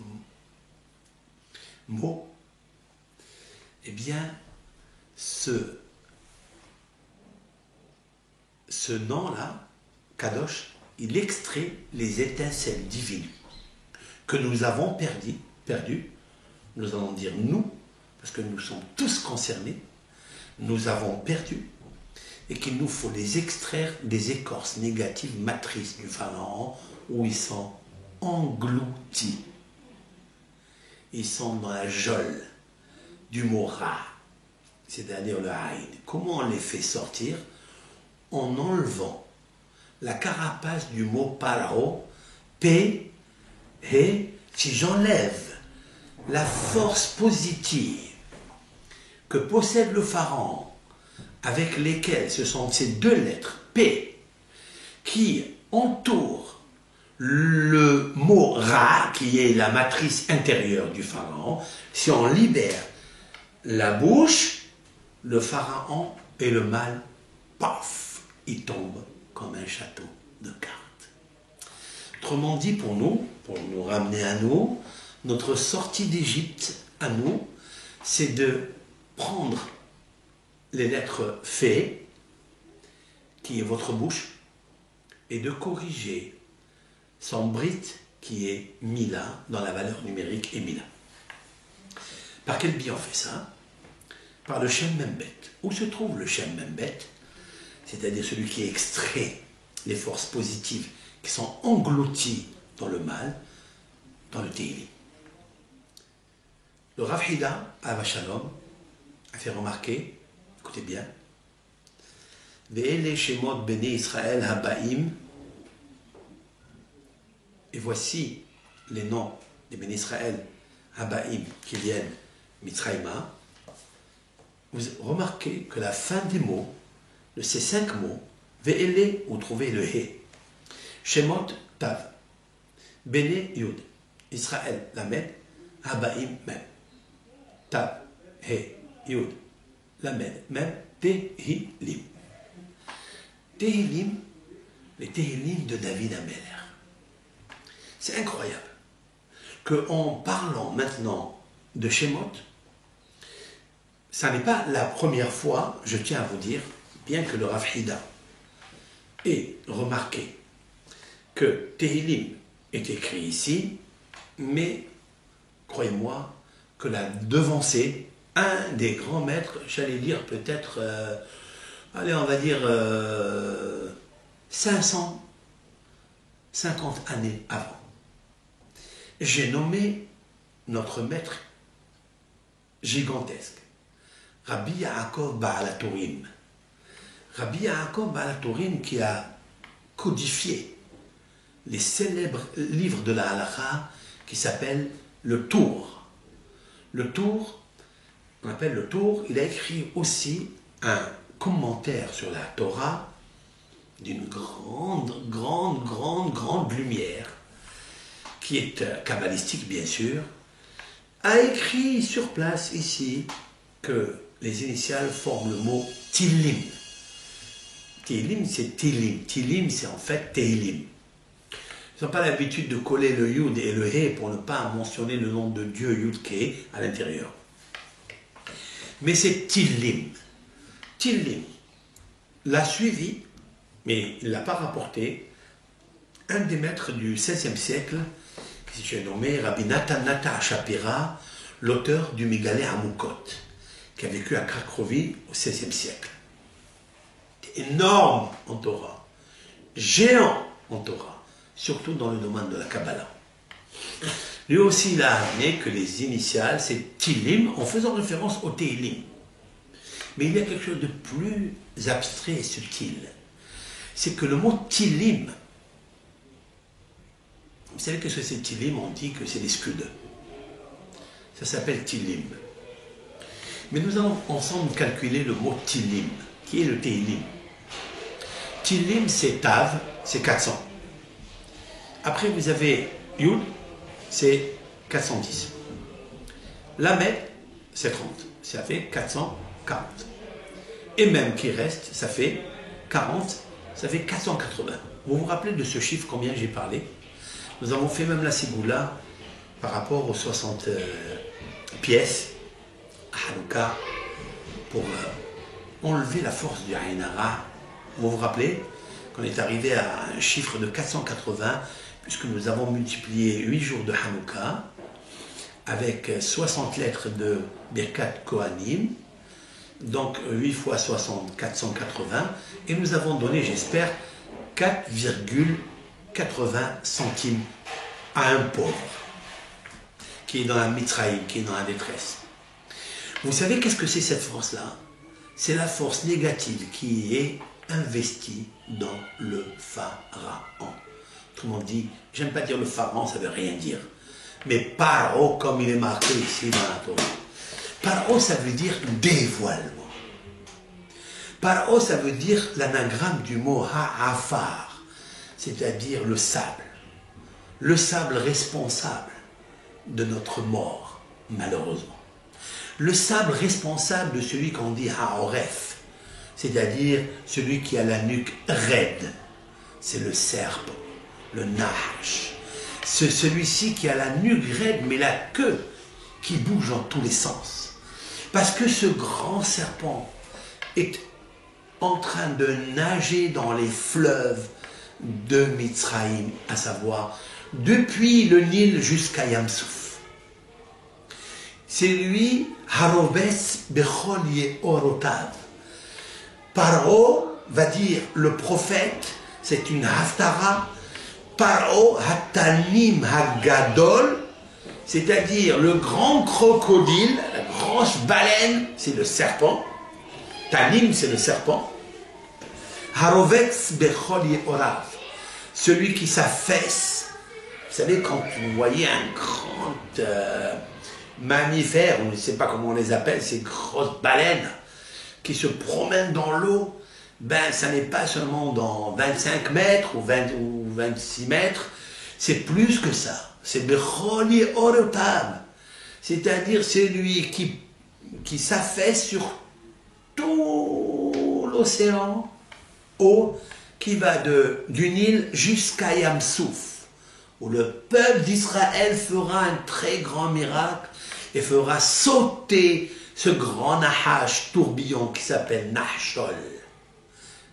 mots, eh bien, ce nom-là, Kadosh, il extrait les étincelles divines que nous avons perdues, nous allons dire nous, parce que nous sommes tous concernés, nous avons perdu, et qu'il nous faut les extraire des écorces négatives matrices du pharaon, où ils sont engloutis. Ils sont dans la geôle du mot Ra, c'est-à-dire le Haïd. Comment on les fait sortir? En enlevant la carapace du mot Paro, P, He, si j'enlève la force positive que possède le pharaon, avec lesquelles ce sont ces deux lettres P qui entourent le mot Ra, qui est la matrice intérieure du pharaon, si on libère la bouche, le pharaon et le mal, paf, il tombe comme un château de cartes. Autrement dit, pour nous ramener à nous, notre sortie d'Égypte à nous, c'est de prendre les lettres Fé, qui est votre bouche, et de corriger son Brit, qui est Mila, dans la valeur numérique, et Mila. Par quel biais on fait ça? Par le Shem Membet. Où se trouve le Shem Membet? C'est-à-dire celui qui extrait les forces positives qui sont englouties dans le mal, dans le Tehillim. Le Rav Hida, Ava Shalom, a fait remarquer, écoutez bien, Ve'ele Shemot Bene Israël Habaim, et voici les noms des Bene Israël Habaim qui viennent Mitzrayma. Vous remarquez que la fin des mots, de ces 5 mots, Ve'ele, vous trouvez le He. Shemot Tav, Bene Yud, Israël Lamed, Habaim Mem. Tav, He, Yud, Lamed, Mem, Tehillim. Tehillim, les Tehillim de David Ameler. C'est incroyable qu'en parlant maintenant de Shemot, ça n'est pas la première fois, je tiens à vous dire, bien que le Rav Hida ait remarqué que Tehillim est écrit ici, mais croyez-moi que l'a devancé un des grands maîtres, j'allais dire peut-être, allez on va dire 550 années avant. J'ai nommé notre maître gigantesque, Rabbi Yaakov Baal HaTurim. Rabbi Yaakov Baal HaTurim qui a codifié les célèbres livres de la halakha qui s'appellent le Tour. Le Tour, on appelle le Tour, il a écrit aussi un commentaire sur la Torah d'une grande lumière, qui est kabbalistique bien sûr, a écrit sur place ici que les initiales forment le mot Tillim. Tillim, c'est Tillim. Tillim, c'est en fait Tehillim. Ils n'ont pas l'habitude de coller le Yud et le He pour ne pas mentionner le nom de Dieu Yud Ke à l'intérieur. Mais c'est Tillim. Tillim l'a suivi, mais il ne l'a pas rapporté, un des maîtres du XVIe siècle, qui s'est nommé Rabbi Natan Shapira, l'auteur du Migalé Hamukot, qui a vécu à Cracovie au XVIe siècle. Énorme en Torah, géant en Torah, surtout dans le domaine de la Kabbalah. Lui aussi, il a amené que les initiales, c'est Tillim, en faisant référence au Tehillim. Mais il y a quelque chose de plus abstrait et subtil. C'est que le mot Tillim, vous savez que ce que c'est Tillim, on dit que c'est des scuds. Ça s'appelle Tillim. Mais nous allons ensemble calculer le mot Tillim, qui est le Tehillim. Tillim, c'est Tav, c'est 400. Après, vous avez Yud, c'est 410. Lamed, c'est 30. Ça fait 440. Et même qui reste, ça fait 40, ça fait 480. Vous vous rappelez de ce chiffre, combien j'ai parlé? Nous avons fait même la Sigoula par rapport aux 60 pièces à Hanouka pour enlever la force du Aïn Hara. Vous vous rappelez qu'on est arrivé à un chiffre de 480 puisque nous avons multiplié 8 jours de Hanouka avec 60 lettres de Birkat Kohanim, donc 8 fois 60, 480, et nous avons donné, j'espère, 4,80 centimes à un pauvre qui est dans la mitraille, qui est dans la détresse. Vous savez qu'est-ce que c'est cette force-là? C'est la force négative qui est investie dans le pharaon. Tout le monde dit, j'aime pas dire le pharaon, ça veut rien dire. Mais Paro, comme il est marqué ici dans la Torah. Paro, ça veut dire dévoilement. Paro, ça veut dire l'anagramme du mot ha'afar, c'est-à-dire le sable. Le sable responsable de notre mort, malheureusement. Le sable responsable de celui qu'on dit ha'oref, c'est-à-dire celui qui a la nuque raide. C'est le serpent, le nahash. C'est celui-ci qui a la nuque raide, mais la queue qui bouge dans tous les sens. Parce que ce grand serpent est en train de nager dans les fleuves de Mitzraïm, à savoir depuis le Nil jusqu'à Yamsouf. C'est lui, Harobes Bechol Yeorotav. Paro va dire le prophète, c'est une haftara. Paro Hatanim Hagadol, c'est-à-dire le grand crocodile, la grosse baleine, c'est le serpent. Tanim, c'est le serpent. Harovetz Bechol Yehorav, celui qui s'affaisse. Vous savez, quand vous voyez un grand mammifère, on ne sait pas comment on les appelle, ces grosses baleines qui se promènent dans l'eau, ben ça n'est pas seulement dans 25 mètres ou 26 mètres, c'est plus que ça. C'est Bechol Yehorav, c'est-à-dire c'est lui qui s'affaisse sur tout l'océan eau qui va du Nil jusqu'à Yamsouf, où le peuple d'Israël fera un très grand miracle et fera sauter ce grand Nahash tourbillon qui s'appelle Nahshol,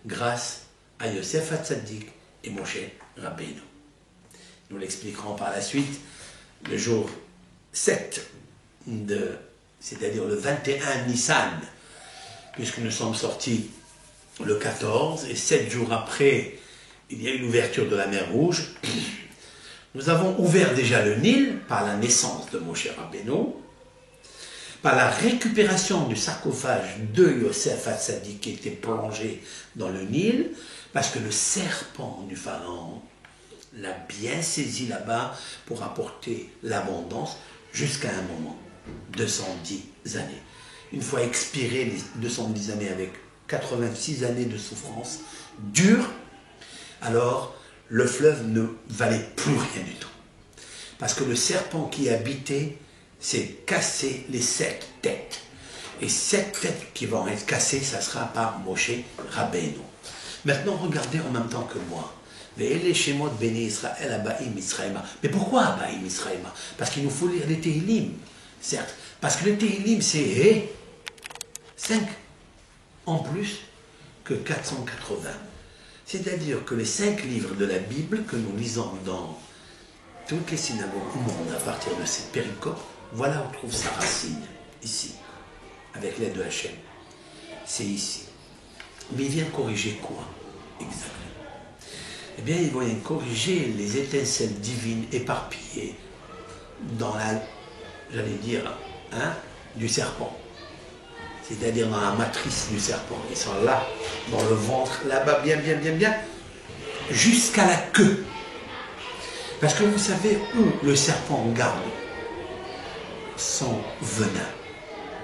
grâce à Yosef Hatzadik et Moshe Rabbeinu. Nous l'expliquerons par la suite, le jour 7, c'est-à-dire le 21 Nissan, puisque nous sommes sortis le 14, et 7 jours après, il y a une ouverture de la mer Rouge. Nous avons ouvert déjà le Nil par la naissance de Moshe Rabbeinu, par la récupération du sarcophage de Yosef Hatzadik qui était plongé dans le Nil, parce que le serpent du pharaon l'a bien saisi là-bas pour apporter l'abondance jusqu'à un moment, 210 années. Une fois expiré les 210 années avec 86 années de souffrance dure, alors le fleuve ne valait plus rien du tout. Parce que le serpent qui habitait s'est cassé les 7 têtes. Et 7 têtes qui vont être cassées, ça sera par Moshe Rabbeinu. Maintenant, regardez en même temps que moi. Mais pourquoi Abaïm Israëma? Parce qu'il nous faut lire les Tehillim, certes. Parce que les Tehillim, c'est 5 en plus que 480. C'est-à-dire que les 5 livres de la Bible que nous lisons dans toutes les synagogues du monde à partir de cette péricope, voilà où on trouve sa racine, ici, avec l'aide de Hachem. C'est ici. Mais il vient corriger quoi exactement? Eh bien, il vient corriger les étincelles divines éparpillées dans la, j'allais dire, du serpent. C'est-à-dire dans la matrice du serpent. Ils sont là, dans le ventre, là-bas, bien, jusqu'à la queue. Parce que vous savez où le serpent garde son venin,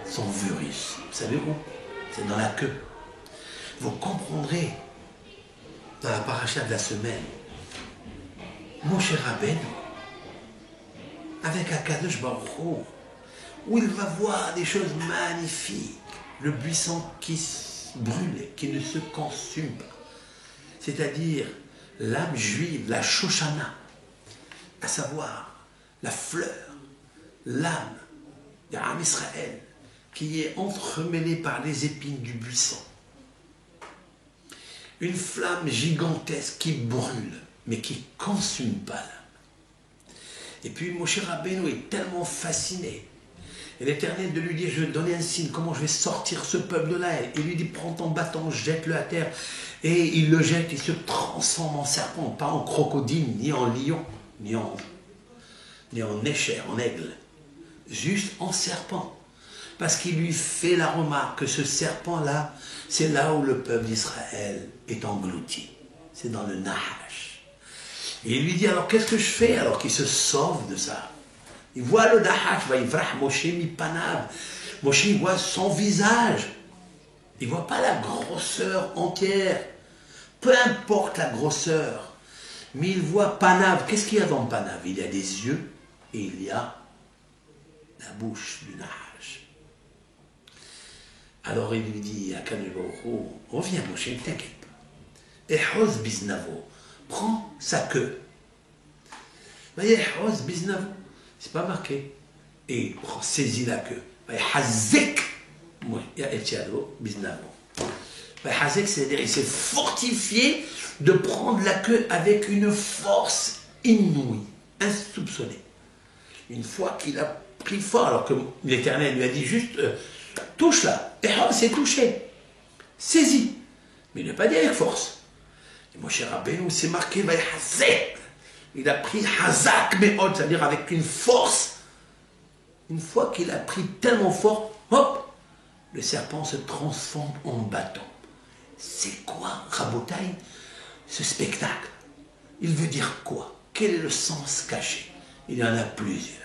son virus. Vous savez où? C'est dans la queue. Vous comprendrez, dans la paracha de la semaine, Moshe Rabbeinu, avec Akadosh Baruch Hu, où il va voir des choses magnifiques. Le buisson qui brûle, qui ne se consume pas. C'est-à-dire l'âme juive, la Shoshana, à savoir la fleur, l'âme d'Am Israël, qui est entremêlée par les épines du buisson. Une flamme gigantesque qui brûle, mais qui ne consume pas l'âme. Et puis Moshe Rabbeinu est tellement fasciné. Et l'Éternel de lui dire, je vais te donner un signe, comment je vais sortir ce peuple de là. Il lui dit, prends ton bâton, jette-le à terre. Et il le jette, il se transforme en serpent, pas en crocodile, ni en lion, ni en écher, en aigle. Juste en serpent. Parce qu'il lui fait la remarque que ce serpent-là, c'est là où le peuple d'Israël est englouti. C'est dans le Nahash. Et il lui dit, alors qu'est-ce que je fais alors qu'il se sauve de ça? Il voit le Nahash, il voit Moshe Mipanav. Moshe, il voit son visage. Il ne voit pas la grosseur entière. Peu importe la grosseur. Mais il voit Panav. Qu'est-ce qu'il y a dans Panav? Il y a des yeux et il y a la bouche du Nahash. Alors il lui dit à Kaniboro, reviens Moshe, ne t'inquiète pas. Ehos biznavo, prends sa queue. Ehos biznavo, c'est pas marqué. Et il saisit la queue. Hazek, biznavo. Hazek, c'est-à-dire il s'est fortifié de prendre la queue avec une force inouïe, insoupçonnée. Une fois qu'il a pris fort, alors que l'Éternel lui a dit juste touche-la, et c'est touché, saisis, mais il n'a pas dit avec force. Et Moshe Rabbeinu s'est marqué, il a pris Hazak Me'od, c'est-à-dire avec une force. Une fois qu'il a pris tellement fort, hop, le serpent se transforme en bâton. C'est quoi, Rabotai, ce spectacle? Il veut dire quoi? Quel est le sens caché? Il y en a plusieurs.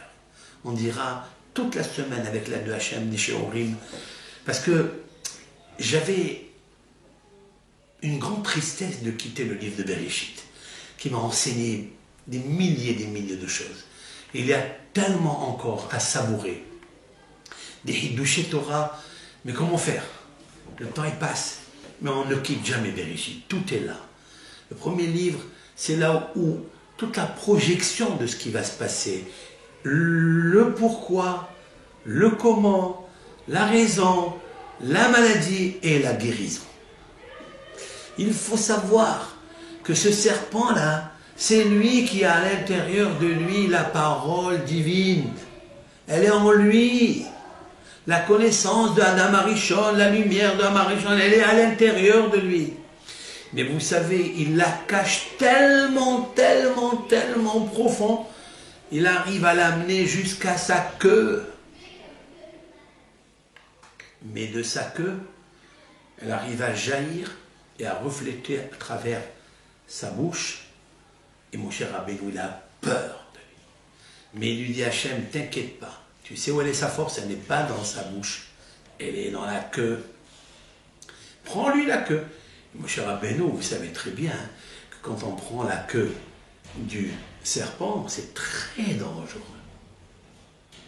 On dira toute la semaine avec la de Hachem, des Shéorim, parce que j'avais une grande tristesse de quitter le livre de Bereshit, qui m'a enseigné des milliers de choses. Il y a tellement encore à savourer. Des Hidushé Torah, mais comment faire? Le temps il passe, mais on ne quitte jamais Bereshit, tout est là. Le premier livre, c'est là où toute la projection de ce qui va se passer, le pourquoi, le comment, la raison, la maladie et la guérison. Il faut savoir que ce serpent-là, c'est lui qui a à l'intérieur de lui la parole divine. Elle est en lui. La connaissance de Adam Arishon, la lumière de Adam Arishon, elle est à l'intérieur de lui. Mais vous savez, il la cache tellement profond, il arrive à l'amener jusqu'à sa queue. Mais de sa queue, elle arrive à jaillir et à refléter à travers sa bouche. Et mon cher Rabbeinu, il a peur de lui. Mais il lui dit, Hachem, t'inquiète pas. Tu sais où elle est sa force? Elle n'est pas dans sa bouche. Elle est dans la queue. Prends-lui la queue. Mon cher Rabbeinu, vous savez très bien que quand on prend la queue du serpent, c'est très dangereux.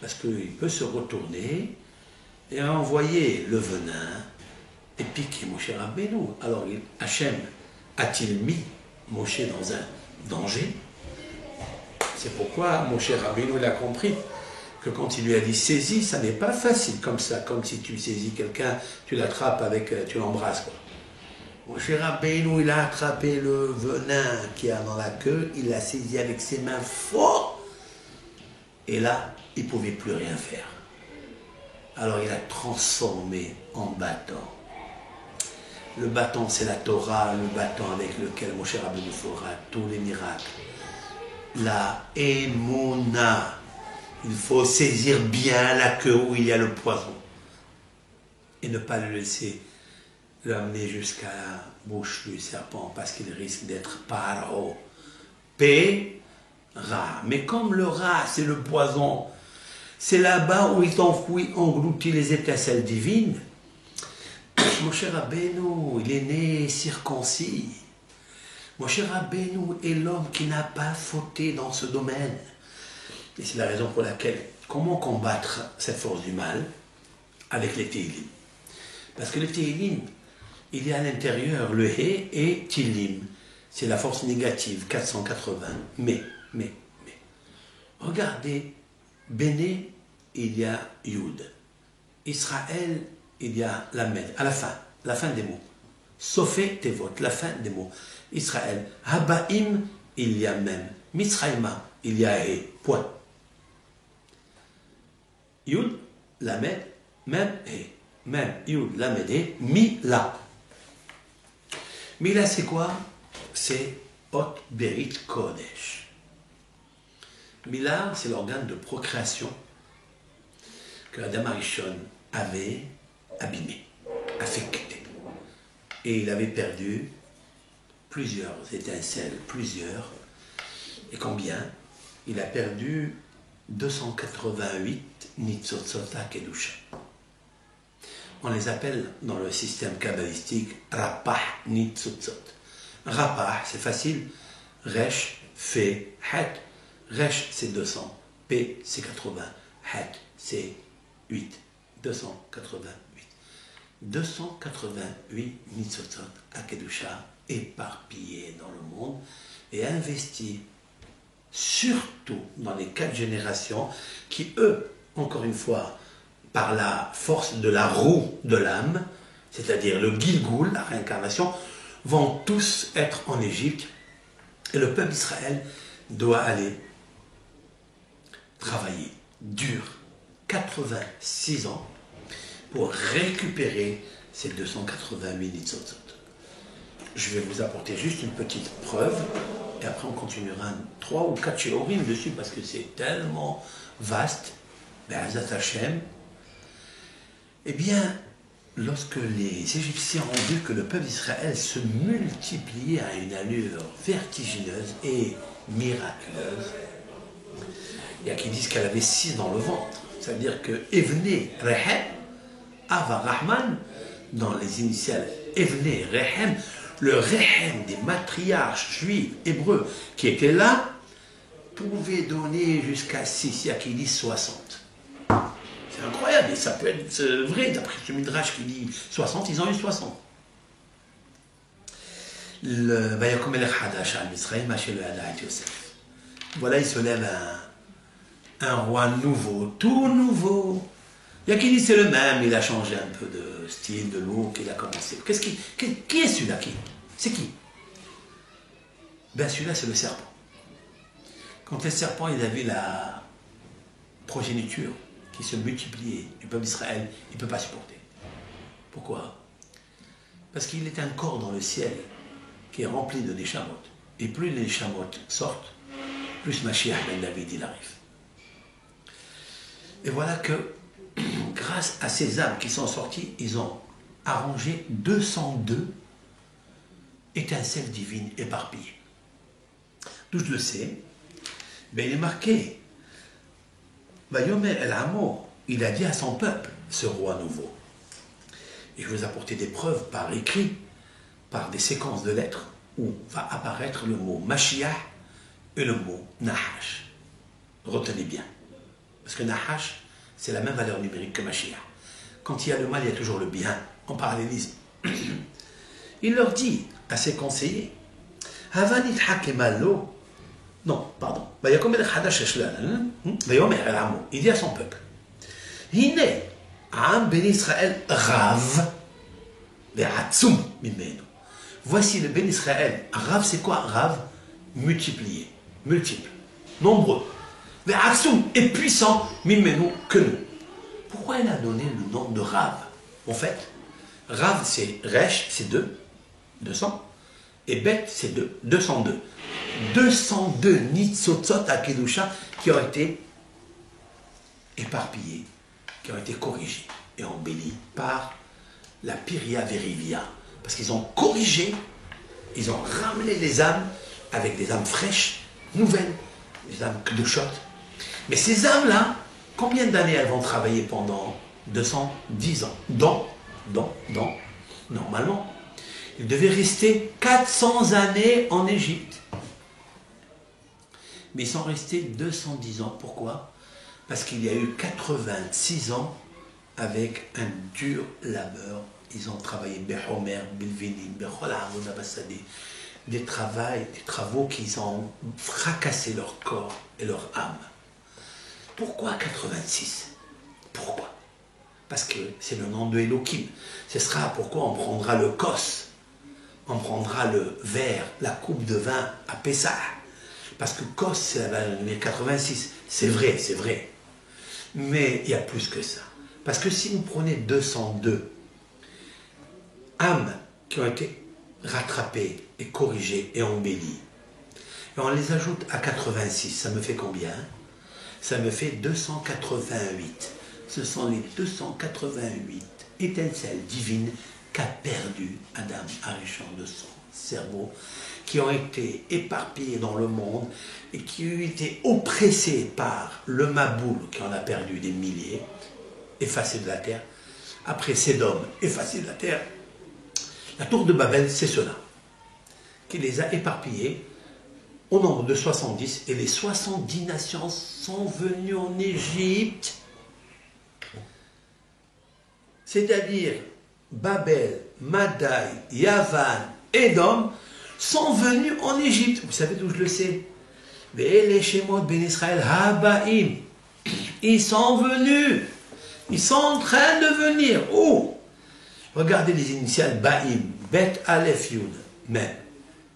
Parce qu'il peut se retourner et envoyer le venin et piquer mon cher Rabbeinu. Alors Hachem a-t-il mis Moshe dans un danger? C'est pourquoi mon cher Rabbeinu il a compris que quand il lui a dit saisis, ça n'est pas facile comme ça, comme si tu saisis quelqu'un, tu l'attrapes avec, tu l'embrasses quoi. Mon cher Rabbeinu, il a attrapé le venin qu'il y a dans la queue, il l'a saisi avec ses mains fort, et là, il ne pouvait plus rien faire. Alors il a transformé en bâton. Le bâton, c'est la Torah, le bâton avec lequel mon cher Rabbeinu fera tous les miracles. La Emouna. Il faut saisir bien la queue où il y a le poison. Et ne pas le laisser l'amener jusqu'à la bouche du serpent parce qu'il risque d'être paro. Rat. Mais comme le rat, c'est le poison, c'est là-bas où il t'enfouit, engloutit les étincelles divines. Mon cher Rabbeinu, il est né circoncis. Mon cher Rabbeinu est l'homme qui n'a pas fauté dans ce domaine. Et c'est la raison pour laquelle, comment combattre cette force du mal? Avec les Tehillim. Parce que les Tehillim, il y a à l'intérieur le He et Tillim. C'est la force négative, 480. Mais. Regardez, Béné, il y a Yud. Israël, il y a la Med, à la fin des mots. Sofé Tevot, la fin des mots. Israël. Habaim, il y a même. Mitzraïma, il y a He. Point. Yud, Lamed, même He. Même Yud, Lamed, He, Mila. Mila, c'est quoi? C'est Hot Berit Kodesh. Mila, c'est l'organe de procréation que Adam Arishon avait abîmé, affecté. Et il avait perdu plusieurs étincelles, plusieurs. Et combien? Il a perdu 288 Nitzotzot HaKedusha. On les appelle dans le système kabbalistique Rapah Nitzotzot. Rapah, c'est facile. Resh, Fe, Het. Resh, c'est 200. P, c'est 80. Het, c'est 8. 288. 288 Nitzotzot HaKedusha éparpillés dans le monde et investis surtout dans les 4 générations qui, eux, encore une fois, par la force de la roue de l'âme, c'est-à-dire le Gilgoul, la réincarnation, vont tous être en Égypte et le peuple d'Israël doit aller travailler dur 86 ans pour récupérer ces 288 Nitzotzot. Je vais vous apporter juste une petite preuve et après on continuera 3 ou 4 théories dessus parce que c'est tellement vaste. Be'ezrat Hashem. Eh bien, lorsque les Égyptiens ont vu que le peuple d'Israël se multipliait à une allure vertigineuse et miraculeuse, il y a qui disent qu'elle avait 6 dans le ventre. C'est-à-dire que Evne Rehem, Ava Rahman, dans les initiales Evne Rehem, le Rehem des matriarches juifs hébreux qui étaient là, pouvait donner jusqu'à 6, il y a qui disent 60. C'est incroyable, et ça peut être vrai, d'après ce Midrash qui dit 60, ils ont eu 60. Voilà, il se lève un roi nouveau, tout nouveau. Il y a qui dit c'est le même, il a changé un peu de style, de look, il a commencé. Qui est celui-là? C'est qui? Ben celui-là, c'est le serpent. Quand le serpent, il a vu la progéniture qui se multipliait du peuple d'Israël, il ne peut pas supporter. Pourquoi? Parce qu'il est un corps dans le ciel qui est rempli de Neshamot. Et plus les Neshamot sortent, plus Mashiach ben David il arrive. Et voilà que, grâce à ces âmes qui sont sorties, ils ont arrangé 202 étincelles divines éparpillées. D'où je le sais, ben il est marqué. Vayomer El Amo, il a dit à son peuple, ce roi nouveau. Et je vais vous apporter des preuves par écrit, par des séquences de lettres, où va apparaître le mot Mashiach et le mot Nahash. Retenez bien. Parce que Nahash, c'est la même valeur numérique que Mashiach. Quand il y a le mal, il y a toujours le bien, en parallélisme. Il leur dit à ses conseillers, Havanit Hakemalo. Non, pardon. Il dit à son peuple, Hine, Am Ben Israël Rav, Ve'atzum Mimenu. Voici le Ben Israël. Rav, c'est quoi Rav? Multiplié, multiple, nombreux. Ve'atzum est puissant, Mimenu, que nous. Pourquoi il a donné le nom de Rav? En fait, Rav, c'est Resh, c'est 200. Et Bet, c'est 202. 202 Nitzotzot HaKedusha qui ont été éparpillés, qui ont été corrigés et embellis par la Piria Verivia. Parce qu'ils ont corrigé, ils ont ramené les âmes avec des âmes fraîches, nouvelles, des âmes Kedushot. Mais ces âmes-là, combien d'années elles vont travailler pendant 210 ans? Normalement, ils devaient rester 400 années en Égypte. Mais ils sont restés 210 ans. Pourquoi? Parce qu'il y a eu 86 ans avec un dur labeur. Ils ont travaillé Behomer, Bilvinim, des travaux qui ont fracassé leur corps et leur âme. Pourquoi 86? Pourquoi? Parce que c'est le nom de Elohim. Ce sera pourquoi on prendra le kos, on prendra le verre, la coupe de vin à Pessah. Parce que kos, c'est la valeur numérique 86. C'est vrai, c'est vrai. Mais il y a plus que ça. Parce que si vous prenez 202 âmes qui ont été rattrapées et corrigées et embellies, et on les ajoute à 86, ça me fait combien? Ça me fait 288. Ce sont les 288 étincelles divines qu'a perdu Adam Arishon de son cerveau, qui ont été éparpillés dans le monde et qui ont été oppressés par le Maboul, qui en a perdu des milliers, effacés de la terre. Après Sédom, effacés de la terre. La tour de Babel, c'est cela, qui les a éparpillés au nombre de 70, et les 70 nations sont venues en Égypte. C'est-à-dire Babel, Madaï, Yavan, Édom sont venus en Égypte. Vous savez d'où je le sais? Les Shemot Ben Israël, Habaim. Ils sont venus. Ils sont en train de venir. Oh! Regardez les initiales Baim, Bet Aleph Yud, mais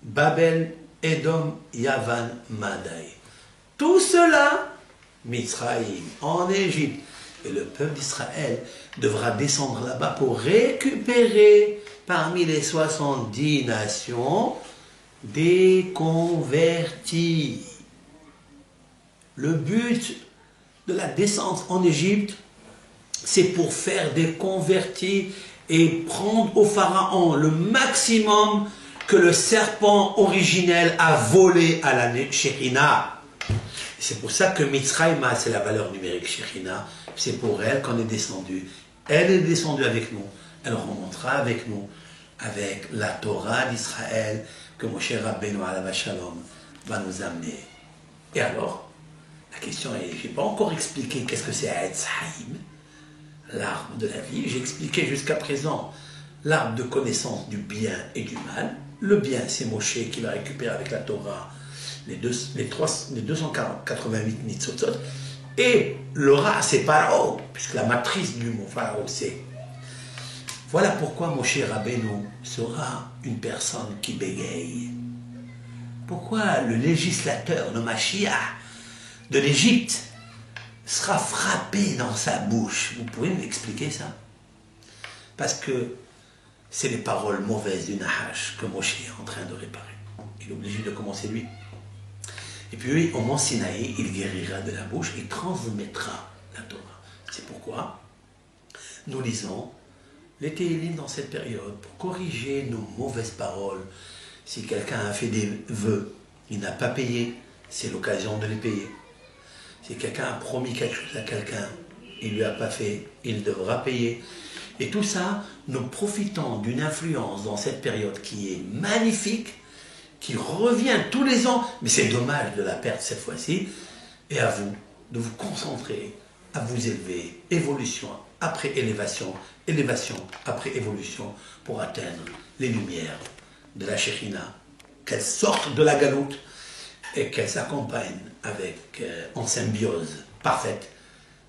Babel, Édom, Yavan, Madaï. Tout cela, Mitzraïm, en Égypte. Et le peuple d'Israël devra descendre là-bas pour récupérer parmi les 70 nations des convertis. Le but de la descente en Égypte, c'est pour faire des convertis et prendre au pharaon le maximum que le serpent originel a volé à la Shekhinah. C'est pour ça que Mitzrayim, c'est la valeur numérique Shekhinah. C'est pour elle qu'on est descendu. Elle est descendue avec nous. Elle remontera avec nous, avec la Torah d'Israël que Moshe Rabbeinu alav shalom va nous amener. Et alors, la question est, je n'ai pas encore expliqué qu'est-ce que c'est Etz Haïm, l'arbre de la vie. J'ai expliqué jusqu'à présent l'arbre de connaissance du bien et du mal. Le bien, c'est Moshe qui va récupérer avec la Torah les 288 mitzvotot. Et le ra, c'est Pharaon, puisque la matrice du mot Pharaon, c'est. Voilà pourquoi Moshe Rabbeinu sera une personne qui bégaye. Pourquoi le législateur, le Mashiach de l'Égypte, sera frappé dans sa bouche. Vous pouvez m'expliquer ça? Parce que c'est les paroles mauvaises du Nahash que Moshe est en train de réparer. Il est obligé de commencer lui. Et puis au mont Sinaï, il guérira de la bouche et transmettra la Torah. C'est pourquoi nous lisons les Téhilim dans cette période pour corriger nos mauvaises paroles. Si quelqu'un a fait des vœux, il n'a pas payé, c'est l'occasion de les payer. Si quelqu'un a promis quelque chose à quelqu'un, il ne lui a pas fait, il devra payer. Et tout ça, nous profitons d'une influence dans cette période qui est magnifique, qui revient tous les ans, mais c'est dommage de la perdre cette fois-ci, et à vous de vous concentrer, à vous élever, évolution après élévation, élévation après évolution, pour atteindre les lumières de la Shekhinah, qu'elles sortent de la galoute et qu'elles s'accompagnent avec, en symbiose parfaite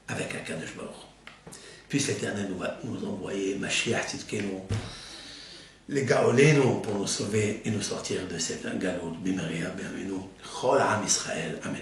avec Akadosh Baruch. Puisse l'Éternel nous envoyer Mashiach Tzidkenu, les Gaolenu, pour nous sauver et nous sortir de cette galoute. Bimeria, Bienvenue, Chol Am Israël. Amen.